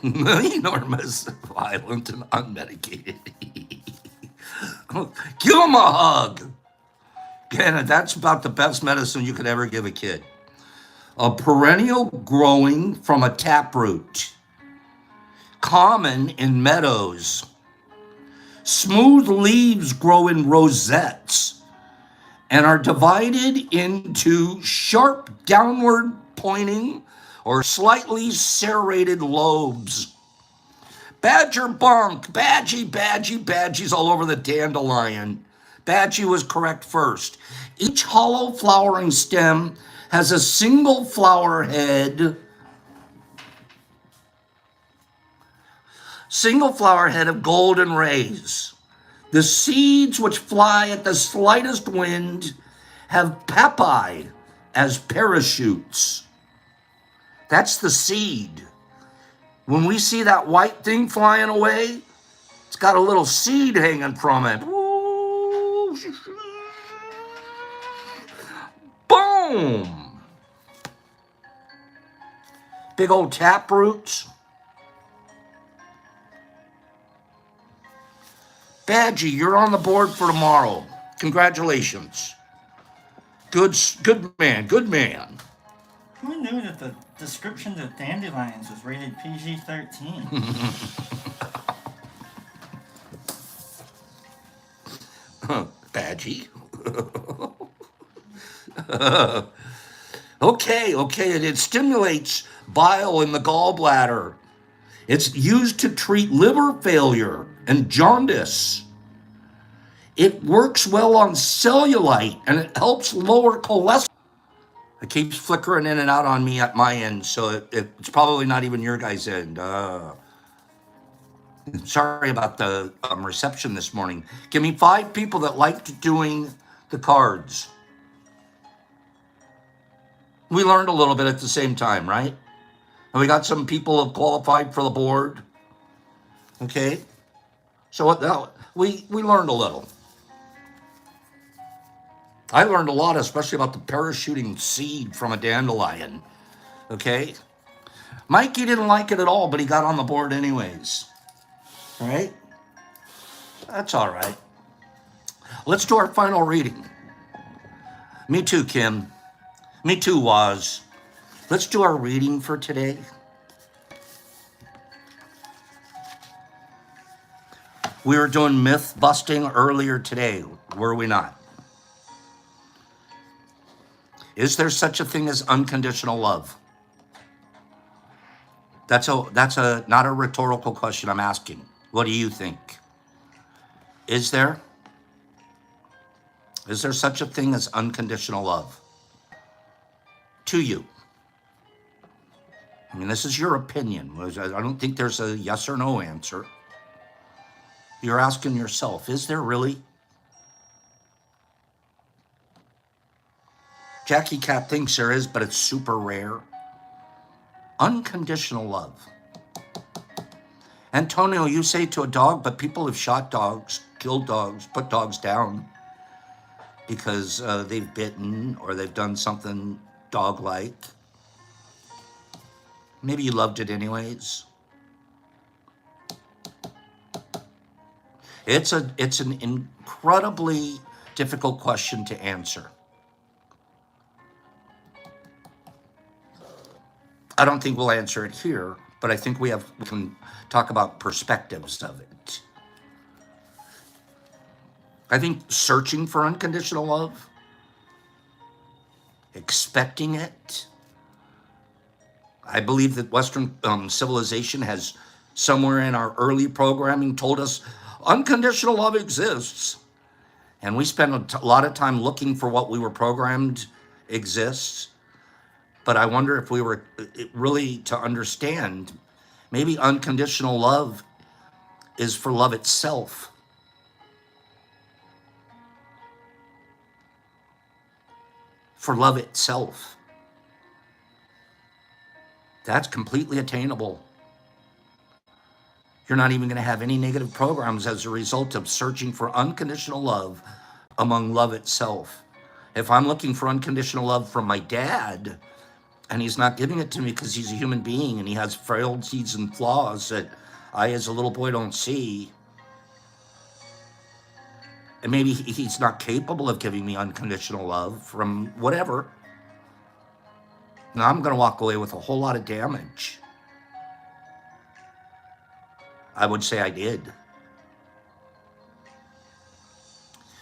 Enormous, violent, and unmedicated. Give him a hug. And that's about the best medicine you could ever give a kid. A perennial growing from a taproot. Common in meadows. Smooth leaves grow in rosettes and are divided into sharp downward pointing or slightly serrated lobes. Badger bunk, badgy, badgy, badgies all over the dandelion. Badgy was correct first. Each hollow flowering stem has a single flower head, of golden rays. The seeds, which fly at the slightest wind, have papae as parachutes. That's the seed. When we see that white thing flying away, it's got a little seed hanging from it. Boom! Big old tap roots. Badgie, you're on the board for tomorrow. Congratulations. Good man, good man. Who knew that the description of dandelions was rated PG-13? Badgie. Okay, it stimulates bile in the gallbladder. It's used to treat liver failure and jaundice. It works well on cellulite and it helps lower cholesterol. It keeps flickering in and out on me at my end, so it's probably not even your guys' end. Sorry about the reception this morning. Give me 5 people that liked doing the cards. We learned a little bit at the same time, right? And we got some people who qualified for the board. Okay? So we learned a little. I learned a lot, especially about the parachuting seed from a dandelion. Okay? Mikey didn't like it at all, but he got on the board anyways. All right? That's all right. Let's do our final reading. Me too, Kim. Me too, Waz. Let's do our reading for today. We were doing myth busting earlier today, were we not? Is there such a thing as unconditional love? That's not a rhetorical question I'm asking. What do you think? Is there such a thing as unconditional love? To you. I mean, this is your opinion. I don't think there's a yes or no answer. You're asking yourself, is there really? Jackie Cat thinks there is, but it's super rare. Unconditional love. Antonio, you say to a dog, but people have shot dogs, killed dogs, put dogs down because they've bitten or they've done something dog-like. Maybe you loved it anyways. It's an incredibly difficult question to answer. I don't think we'll answer it here, but I think we can talk about perspectives of it. I think searching for unconditional love, expecting it. I believe that Western civilization has somewhere in our early programming told us unconditional love exists. And we spend a lot of time looking for what we were programmed exists. But I wonder if we were really to understand, maybe unconditional love is for love itself. For love itself. That's completely attainable. You're not even going to have any negative programs as a result of searching for unconditional love among love itself. If I'm looking for unconditional love from my dad, and he's not giving it to me because he's a human being and he has frailties and flaws that I, as a little boy, don't see, and maybe he's not capable of giving me unconditional love from whatever, now I'm going to walk away with a whole lot of damage. I would say I did.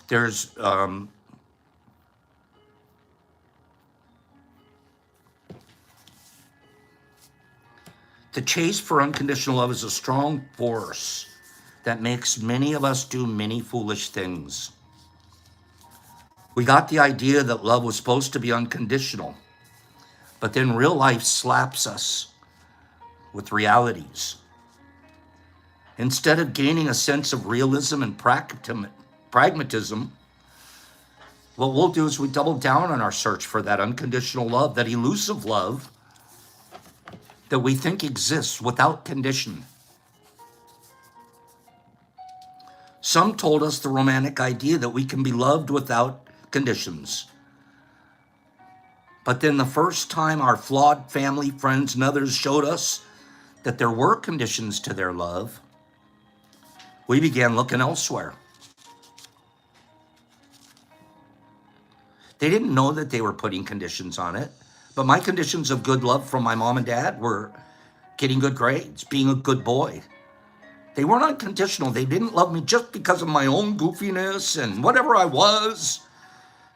There's The chase for unconditional love is a strong force that makes many of us do many foolish things. We got the idea that love was supposed to be unconditional, but then real life slaps us with realities. Instead of gaining a sense of realism and pragmatism, what we'll do is we double down on our search for that unconditional love, that elusive love that we think exists without condition. Some told us the romantic idea that we can be loved without conditions. But then the first time our flawed family, friends, and others showed us that there were conditions to their love, we began looking elsewhere. They didn't know that they were putting conditions on it, but my conditions of good love from my mom and dad were getting good grades, being a good boy. They weren't unconditional. They didn't love me just because of my own goofiness and whatever I was.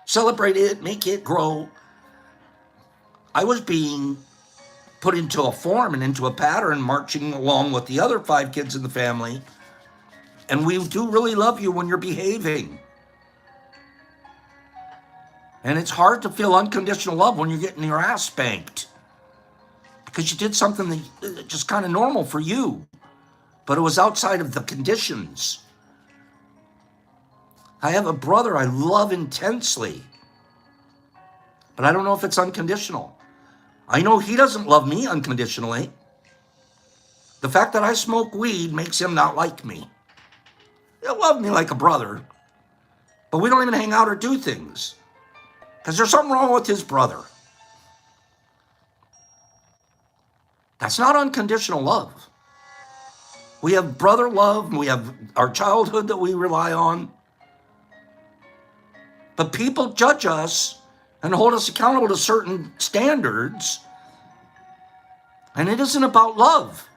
Celebrate it, make it grow. I was being put into a form and into a pattern, marching along with the other 5 kids in the family. And we do really love you when you're behaving. And it's hard to feel unconditional love when you're getting your ass spanked, because you did something that just kind of normal for you, but it was outside of the conditions. I have a brother I love intensely, but I don't know if it's unconditional. I know he doesn't love me unconditionally. The fact that I smoke weed makes him not like me. He'll love me like a brother, but we don't even hang out or do things because there's something wrong with his brother. That's not unconditional love. We have brother love, and we have our childhood that we rely on. But people judge us and hold us accountable to certain standards, and it isn't about love.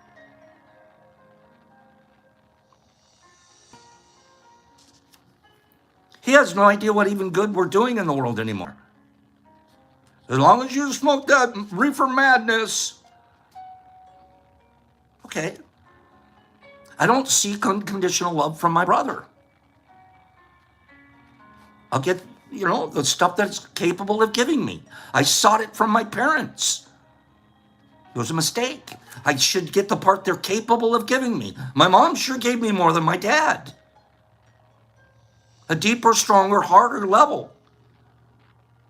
He has no idea what even good we're doing in the world anymore. As long as you smoke that reefer madness, okay. I don't seek unconditional love from my brother. I'll get, the stuff that's capable of giving me. I sought it from my parents. It was a mistake. I should get the part they're capable of giving me. My mom sure gave me more than my dad. A deeper, stronger, harder level.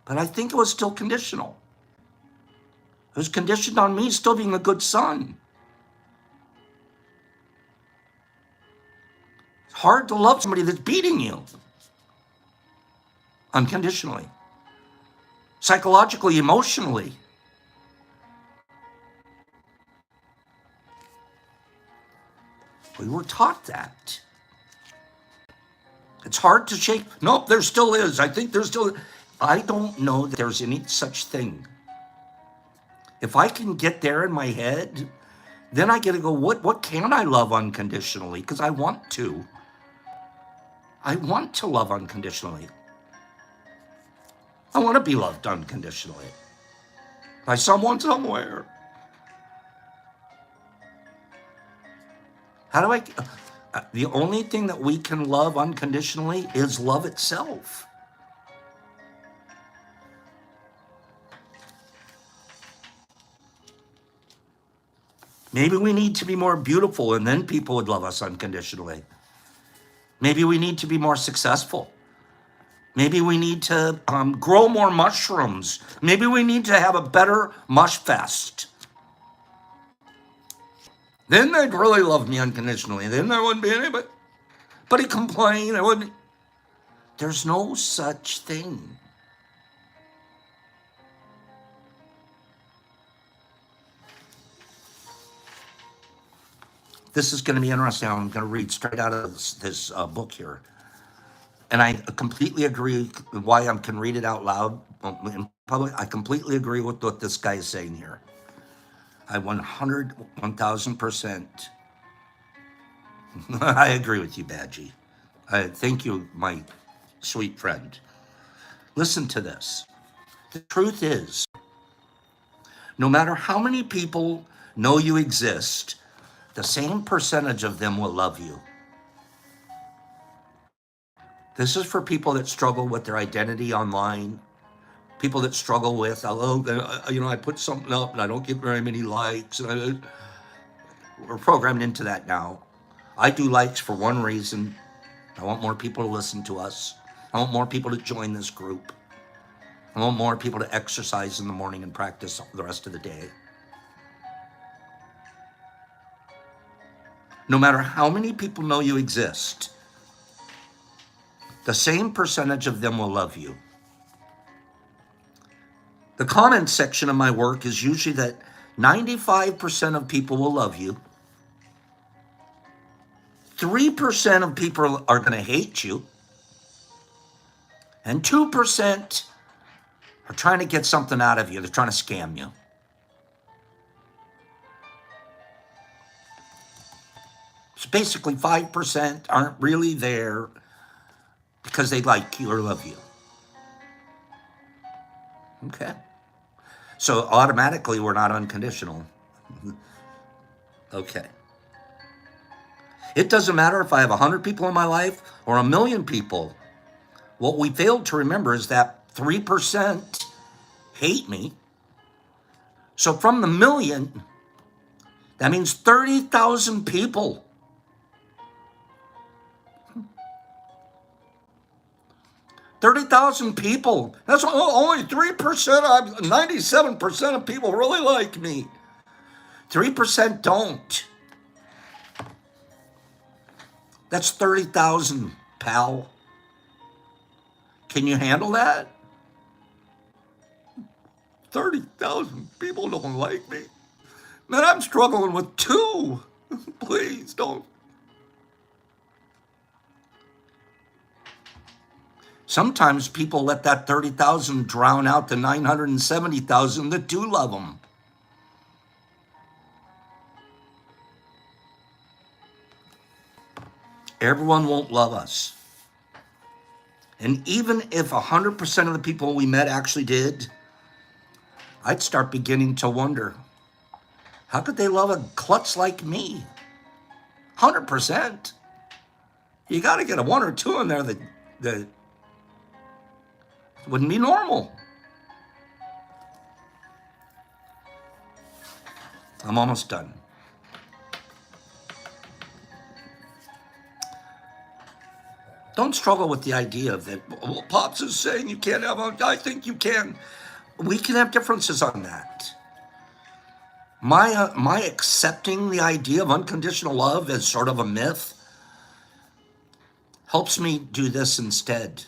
But I think it was still conditional. It was conditioned on me still being a good son. It's hard to love somebody that's beating you unconditionally, psychologically, emotionally. We were taught that. It's hard to shake. Nope, there still is. I think there's still. I don't know that there's any such thing. If I can get there in my head, then I get to go, what can I love unconditionally? Because I want to. I want to love unconditionally. I want to be loved unconditionally by someone somewhere. How do I... The only thing that we can love unconditionally is love itself. Maybe we need to be more beautiful and then people would love us unconditionally. Maybe we need to be more successful. Maybe we need to grow more mushrooms. Maybe we need to have a better mush fest. Then they'd really love me unconditionally. Then there wouldn't be anybody complain. I wouldn't. There's no such thing. This is going to be interesting. I'm going to read straight out of this book here. And I completely agree with why I can read it out loud in public. I completely agree with what this guy is saying here. I 1000%. I agree with you, Badgie. Thank you, my sweet friend. Listen to this. The truth is, no matter how many people know you exist, the same percentage of them will love you. This is for people that struggle with their identity online, people that struggle with, I put something up and I don't get very many likes. We're programmed into that now. I do likes for one reason. I want more people to listen to us. I want more people to join this group. I want more people to exercise in the morning and practice the rest of the day. No matter how many people know you exist, the same percentage of them will love you. The comment section of my work is usually that 95% of people will love you. 3% of people are going to hate you. And 2% are trying to get something out of you. They're trying to scam you. So basically 5% aren't really there because they like you or love you. Okay? So automatically we're not unconditional. Okay. It doesn't matter if I have 100 people in my life or 1,000,000 people. What we failed to remember is that 3% hate me. So from the 1,000,000, that means 30,000 people. 30,000 people. That's only 3%. 97% of people really like me. 3% don't. That's 30,000, pal. Can you handle that? 30,000 people don't like me. Man, I'm struggling with 2. Please don't. Sometimes people let that 30,000 drown out the 970,000 that do love them. Everyone won't love us. And even if 100% of the people we met actually did, I'd start beginning to wonder, how could they love a klutz like me? 100%. You got to get a 1 or 2 in there that wouldn't be normal. I'm almost done. Don't struggle with the idea of that. Well, Pops is saying you can't have, I think you can. We can have differences on that. My accepting the idea of unconditional love as sort of a myth helps me do this instead.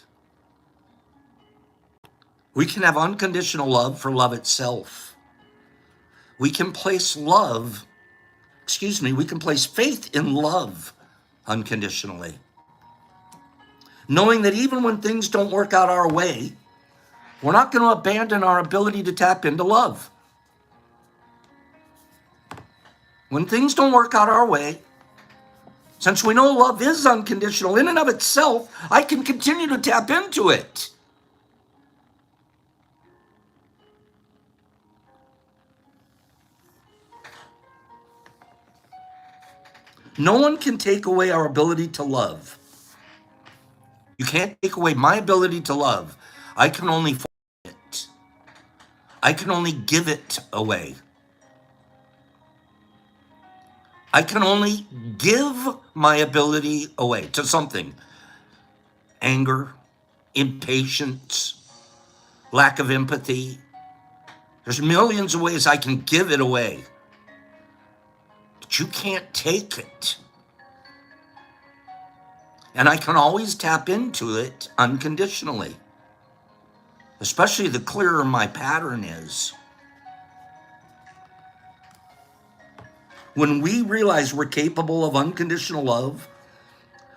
We can have unconditional love for love itself. We can place faith in love unconditionally. Knowing that even when things don't work out our way, we're not going to abandon our ability to tap into love. When things don't work out our way, since we know love is unconditional in and of itself, I can continue to tap into it. No one can take away our ability to love. You can't take away my ability to love. I can only form it. I can only give it away. I can only give my ability away to something. Anger, impatience, lack of empathy. There's millions of ways I can give it away. But you can't take it. And I can always tap into it unconditionally. Especially the clearer my pattern is. When we realize we're capable of unconditional love,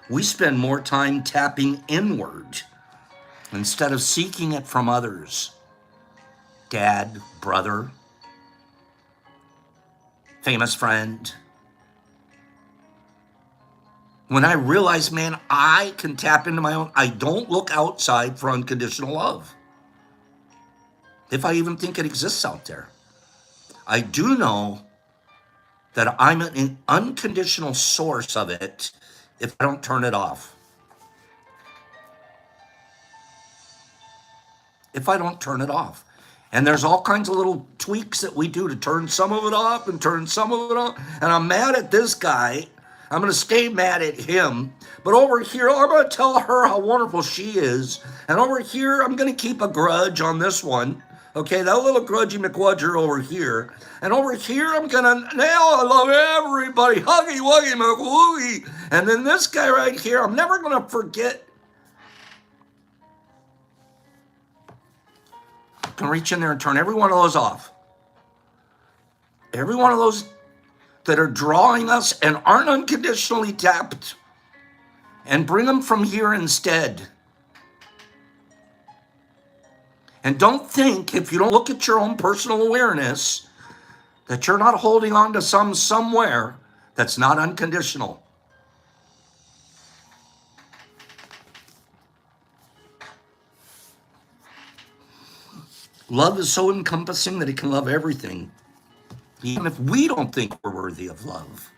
we spend more time tapping inward instead of seeking it from others. Dad, brother, famous friend. When I realize, man, I can tap into my own, I don't look outside for unconditional love. If I even think it exists out there. I do know that I'm an unconditional source of it if I don't turn it off. If I don't turn it off. And there's all kinds of little tweaks that we do to turn some of it off and turn some of it on. And I'm mad at this guy. I'm going to stay mad at him. But over here, I'm going to tell her how wonderful she is. And over here, I'm going to keep a grudge on this one. Okay, that little grudgy McWudger over here. And over here, I'm going to nail, I love everybody. Huggy Wuggy McWoogie. And then this guy right here, I'm never going to forget. Can reach in there and turn every one of those off. Every one of those that are drawing us and aren't unconditionally tapped, and bring them from here instead. And don't think, if you don't look at your own personal awareness, that you're not holding on to somewhere that's not unconditional. Love is so encompassing that it can love everything, even if we don't think we're worthy of love.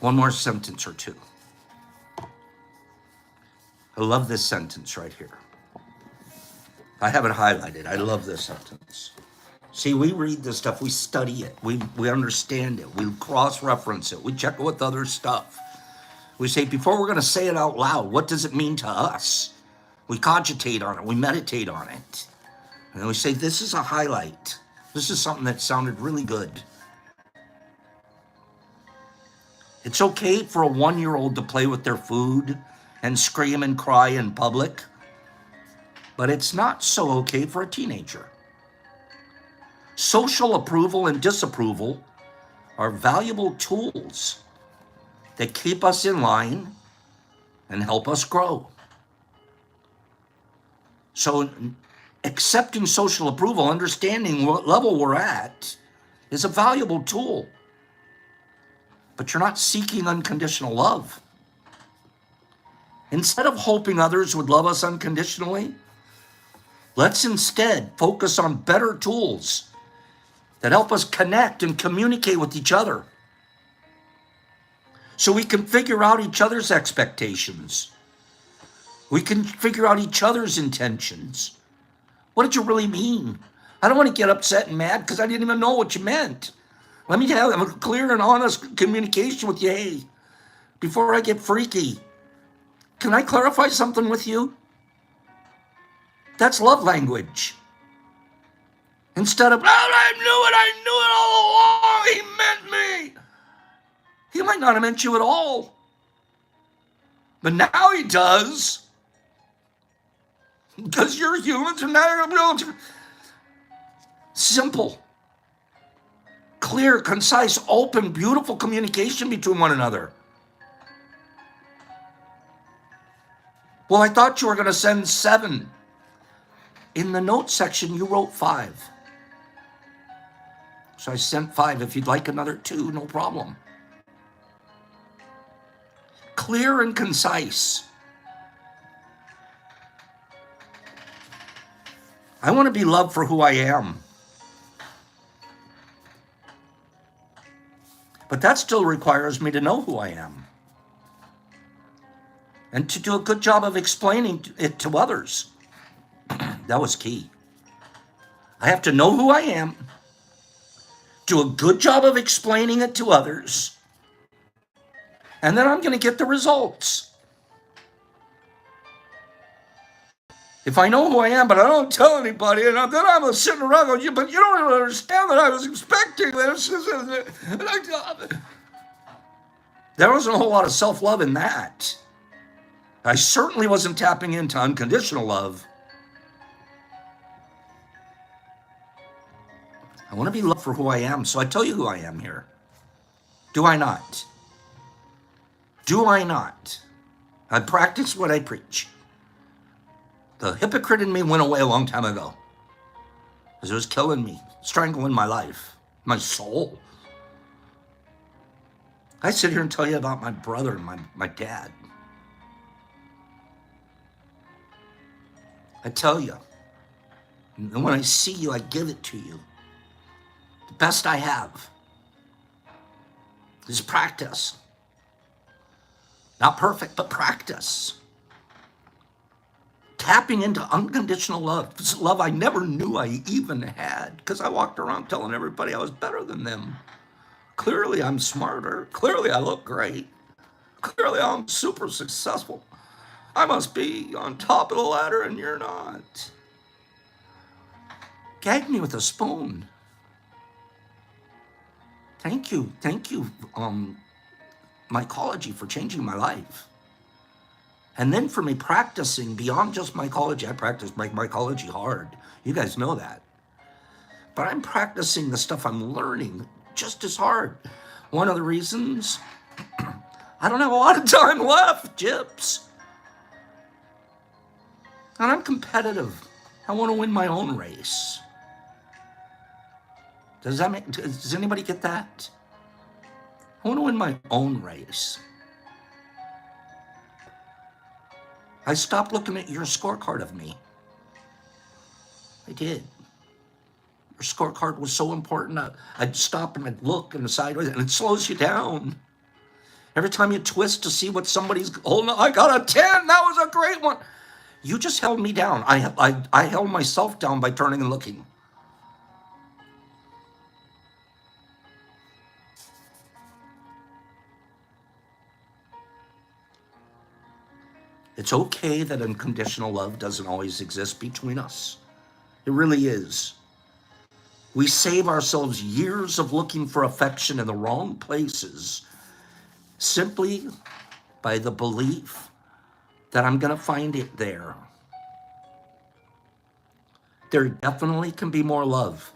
One more sentence or two. I love this sentence right here. I have it highlighted. I love this sentence. See, we read this stuff, we study it, we understand it, we cross-reference it, we check it with other stuff. We say, before we're going to say it out loud, what does it mean to us? We cogitate on it. We meditate on it. And then we say, this is a highlight. This is something that sounded really good. It's okay for a 1-year-old to play with their food and scream and cry in public, but it's not so okay for a teenager. Social approval and disapproval are valuable tools that keep us in line and help us grow. So accepting social approval, understanding what level we're at, is a valuable tool. But you're not seeking unconditional love. Instead of hoping others would love us unconditionally, let's instead focus on better tools that help us connect and communicate with each other, so we can figure out each other's expectations. We can figure out each other's intentions. What did you really mean? I don't want to get upset and mad because I didn't even know what you meant. Let me have a clear and honest communication with you. Hey, before I get freaky, can I clarify something with you? That's love language. Instead of, oh, I knew it all along, he meant me. He might not have meant you at all. But now he does. Because you're humans and now you're going to. Simple. Clear, concise, open, beautiful communication between one another. Well, I thought you were going to send 7. In the notes section, you wrote 5. So I sent 5. If you'd like another 2, no problem. Clear and concise. I want to be loved for who I am. But that still requires me to know who I am. And to do a good job of explaining it to others. That was key. I have to know who I am, do a good job of explaining it to others, and then I'm going to get the results. If I know who I am, but I don't tell anybody, and then I'm sitting around going, but you don't even understand that I was expecting this. There wasn't a whole lot of self-love in that. I certainly wasn't tapping into unconditional love. I want to be loved for who I am, so I tell you who I am here. Do I not? Do I not? I practice what I preach. The hypocrite in me went away a long time ago because it was killing me, strangling my life, my soul. I sit here and tell you about my brother and my dad. I tell you, And when I see you, I give it to you. The best I have is practice. Not perfect, but practice. Tapping into unconditional love. It's love I never knew I even had, because I walked around telling everybody I was better than them. Clearly, I'm smarter. Clearly, I look great. Clearly, I'm super successful. I must be on top of the ladder and you're not. Gag me with a spoon. Thank you, mycology, for changing my life. And then for me practicing beyond just mycology, I practice mycology hard. You guys know that. But I'm practicing the stuff I'm learning just as hard. One of the reasons, I don't have a lot of time left, Gyps. And I'm competitive. I want to win my own race. Does anybody get that? I want to win my own race. I stopped looking at your scorecard of me. I did. Your scorecard was so important. I'd stop and I'd look and sideways, and it slows you down. Every time you twist to see what somebody's holding, I got a 10. That was a great one. You just held me down. I held myself down by turning and looking. It's okay that unconditional love doesn't always exist between us. It really is. We save ourselves years of looking for affection in the wrong places simply by the belief that I'm going to find it there. There definitely can be more love,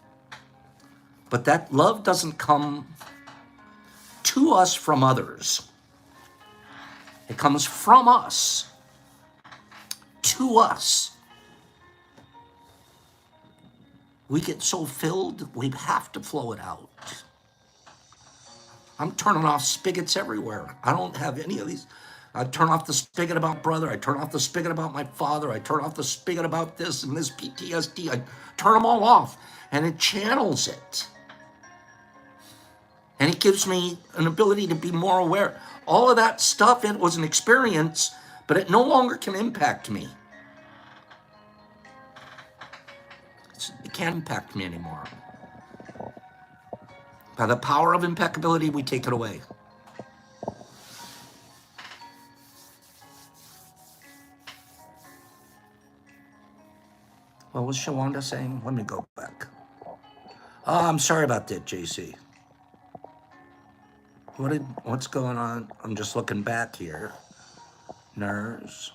but that love doesn't come to us from others. It comes from us to us. We get so filled, we have to flow it out. I'm turning off spigots everywhere. I don't have any of these. I turn off the spigot about brother. I turn off the spigot about my father. I turn off the spigot about this and this PTSD. I turn them all off, and it channels it. And it gives me an ability to be more aware. All of that stuff, it was an experience, but it no longer can impact me. It can't impact me anymore. By the power of impeccability, we take it away. What was Shawanda saying? Let me go back. Oh, I'm sorry about that, JC. What's going on? I'm just looking back here. Nerves.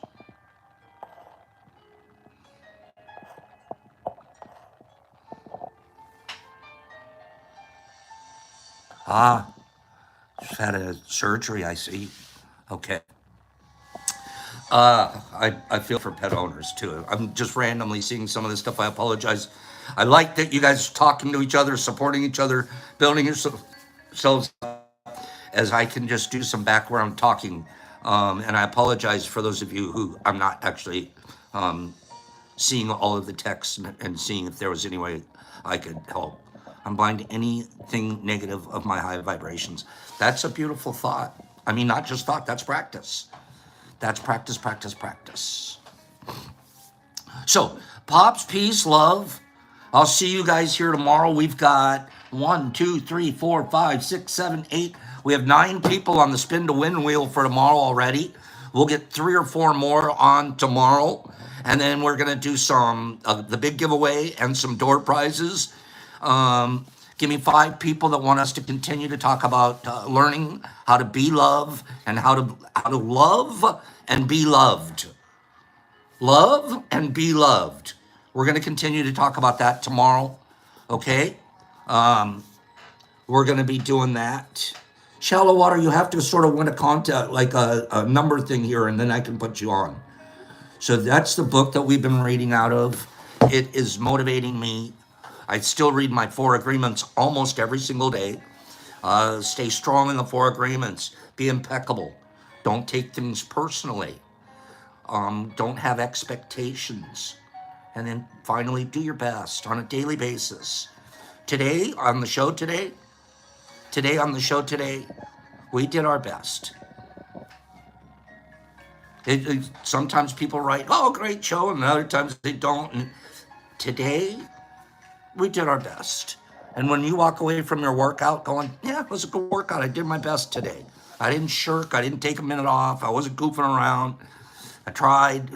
Just had a surgery, I see. Okay. I feel for pet owners too. I'm just randomly seeing some of this stuff. I apologize. I like that you guys are talking to each other, supporting each other, building yourselves up, as I can just do some background talking. And I apologize for those of you who I'm not actually seeing all of the texts and seeing if there was any way I could help. I'm blind to anything negative of my high vibrations. That's a beautiful thought. I mean, not just thought, that's practice. That's practice, practice, practice. So, Pops, peace, love. I'll see you guys here tomorrow. We've got 1, 2, 3, 4, 5, 6, 7, 8. We have 9 people on the spin to win wheel for tomorrow already. We'll get 3 or 4 more on tomorrow. And then we're going to do some, the big giveaway and some door prizes. Give me 5 people that want us to continue to talk about learning how to be love and how to love and be loved. Love and be loved. We're going to continue to talk about that tomorrow. Okay? We're going to be doing that. Shallow water, you have to sort of win a contest, like a number thing here, and then I can put you on. So that's the book that we've been reading out of. It is motivating me. I still read my 4 agreements almost every single day. Stay strong in the 4 agreements. Be impeccable. Don't take things personally. Don't have expectations. And then finally, do your best on a daily basis. Today, on the show today, we did our best. Sometimes people write, oh, great show, and other times they don't. And today, we did our best. And when you walk away from your workout going, yeah, it was a good workout. I did my best today. I didn't shirk. I didn't take a minute off. I wasn't goofing around. I tried.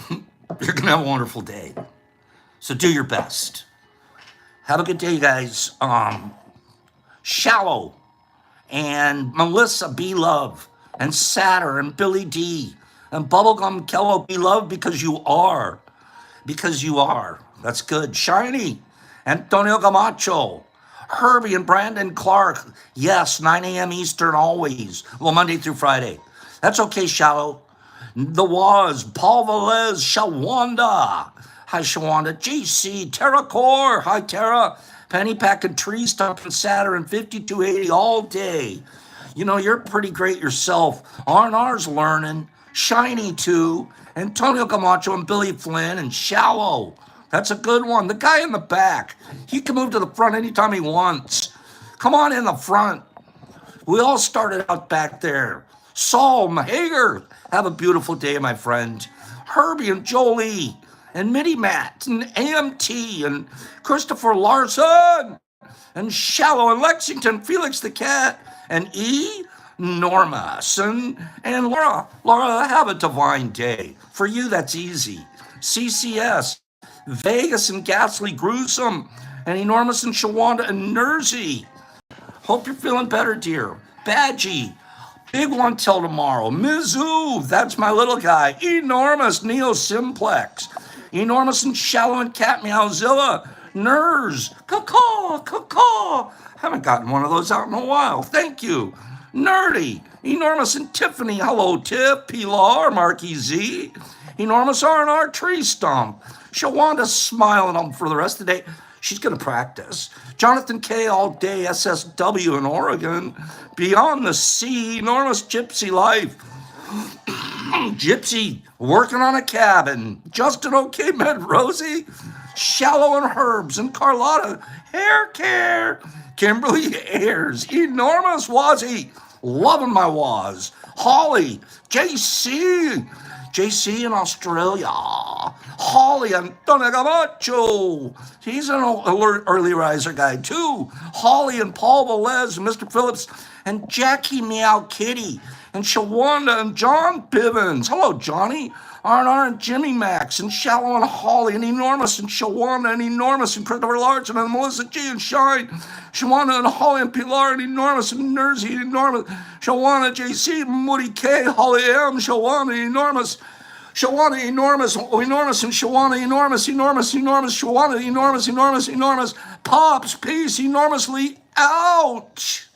You're going to have a wonderful day. So do your best. Have a good day, guys. Shallow and Melissa B. Love and Satter and Billy D. and Bubblegum Kello B. Love because you are. Because you are. That's good. Shiny. Antonio Camacho. Herbie and Brandon Clark. Yes, 9 a.m. Eastern always. Well, Monday through Friday. That's okay, Shallow. The Was. Paul Velez. Shawanda. Hi, Shawanda. JC. Tara Core. Hi, Tara. Penny Pack and Tree Stump and Saturn 5280 all day. You know, you're pretty great yourself. R&R's learning. Shiny, too. Antonio Camacho and Billy Flynn and Shallow. That's a good one. The guy in the back. He can move to the front anytime he wants. Come on in the front. We all started out back there. Saul Mahager. Have a beautiful day, my friend. Herbie and Jolie and Mitty Matt and AMT and Christopher Larson and Shallow and Lexington, Felix the Cat and E. Normas and Laura. Laura, have a divine day. For you, that's easy. CCS, Vegas and Ghastly Gruesome and Enormous and Shawanda and Nersey. Hope you're feeling better, dear. Badgie. Big one till tomorrow. Mizzou, that's my little guy. Enormous, Neo Simplex. Enormous and Shallow and Cat Meowzilla. Ners. Caw. Haven't gotten one of those out in a while. Thank you. Nerdy. Enormous and Tiffany. Hello, Tiff. Pilar. Marky Z. Enormous R&R Tree Stump. Shawanda's smiling on for the rest of the day. She's going to practice. Jonathan K. all day. SSW in Oregon. Beyond the Sea. Enormous Gypsy Life. Gypsy working on a cabin. Justin OK Med Rosie. Shallow and Herbs and Carlotta. Hair Care. Kimberly Ayers. Enormous Wazzy. Loving my Waz. Holly. JC in Australia. Holly and Camacho. He's an early riser guy too. Holly and Paul Velez and Mr. Phillips and Jackie Meow Kitty and Shawanda and John Bivens. Hello, Johnny. R&R and Jimmy Max and Shallow and Holly and Enormous and Shawanda and Enormous and Christopher Larson and Melissa G and Shine. Shawanda and Holly and Pilar and Enormous and Nersey and Enormous. Shawana JC, Moody K, Holly M, Shawana Enormous. Shawana Enormous and Shawana Enormous, Shawana Enormous. Pops, peace, enormously, ouch.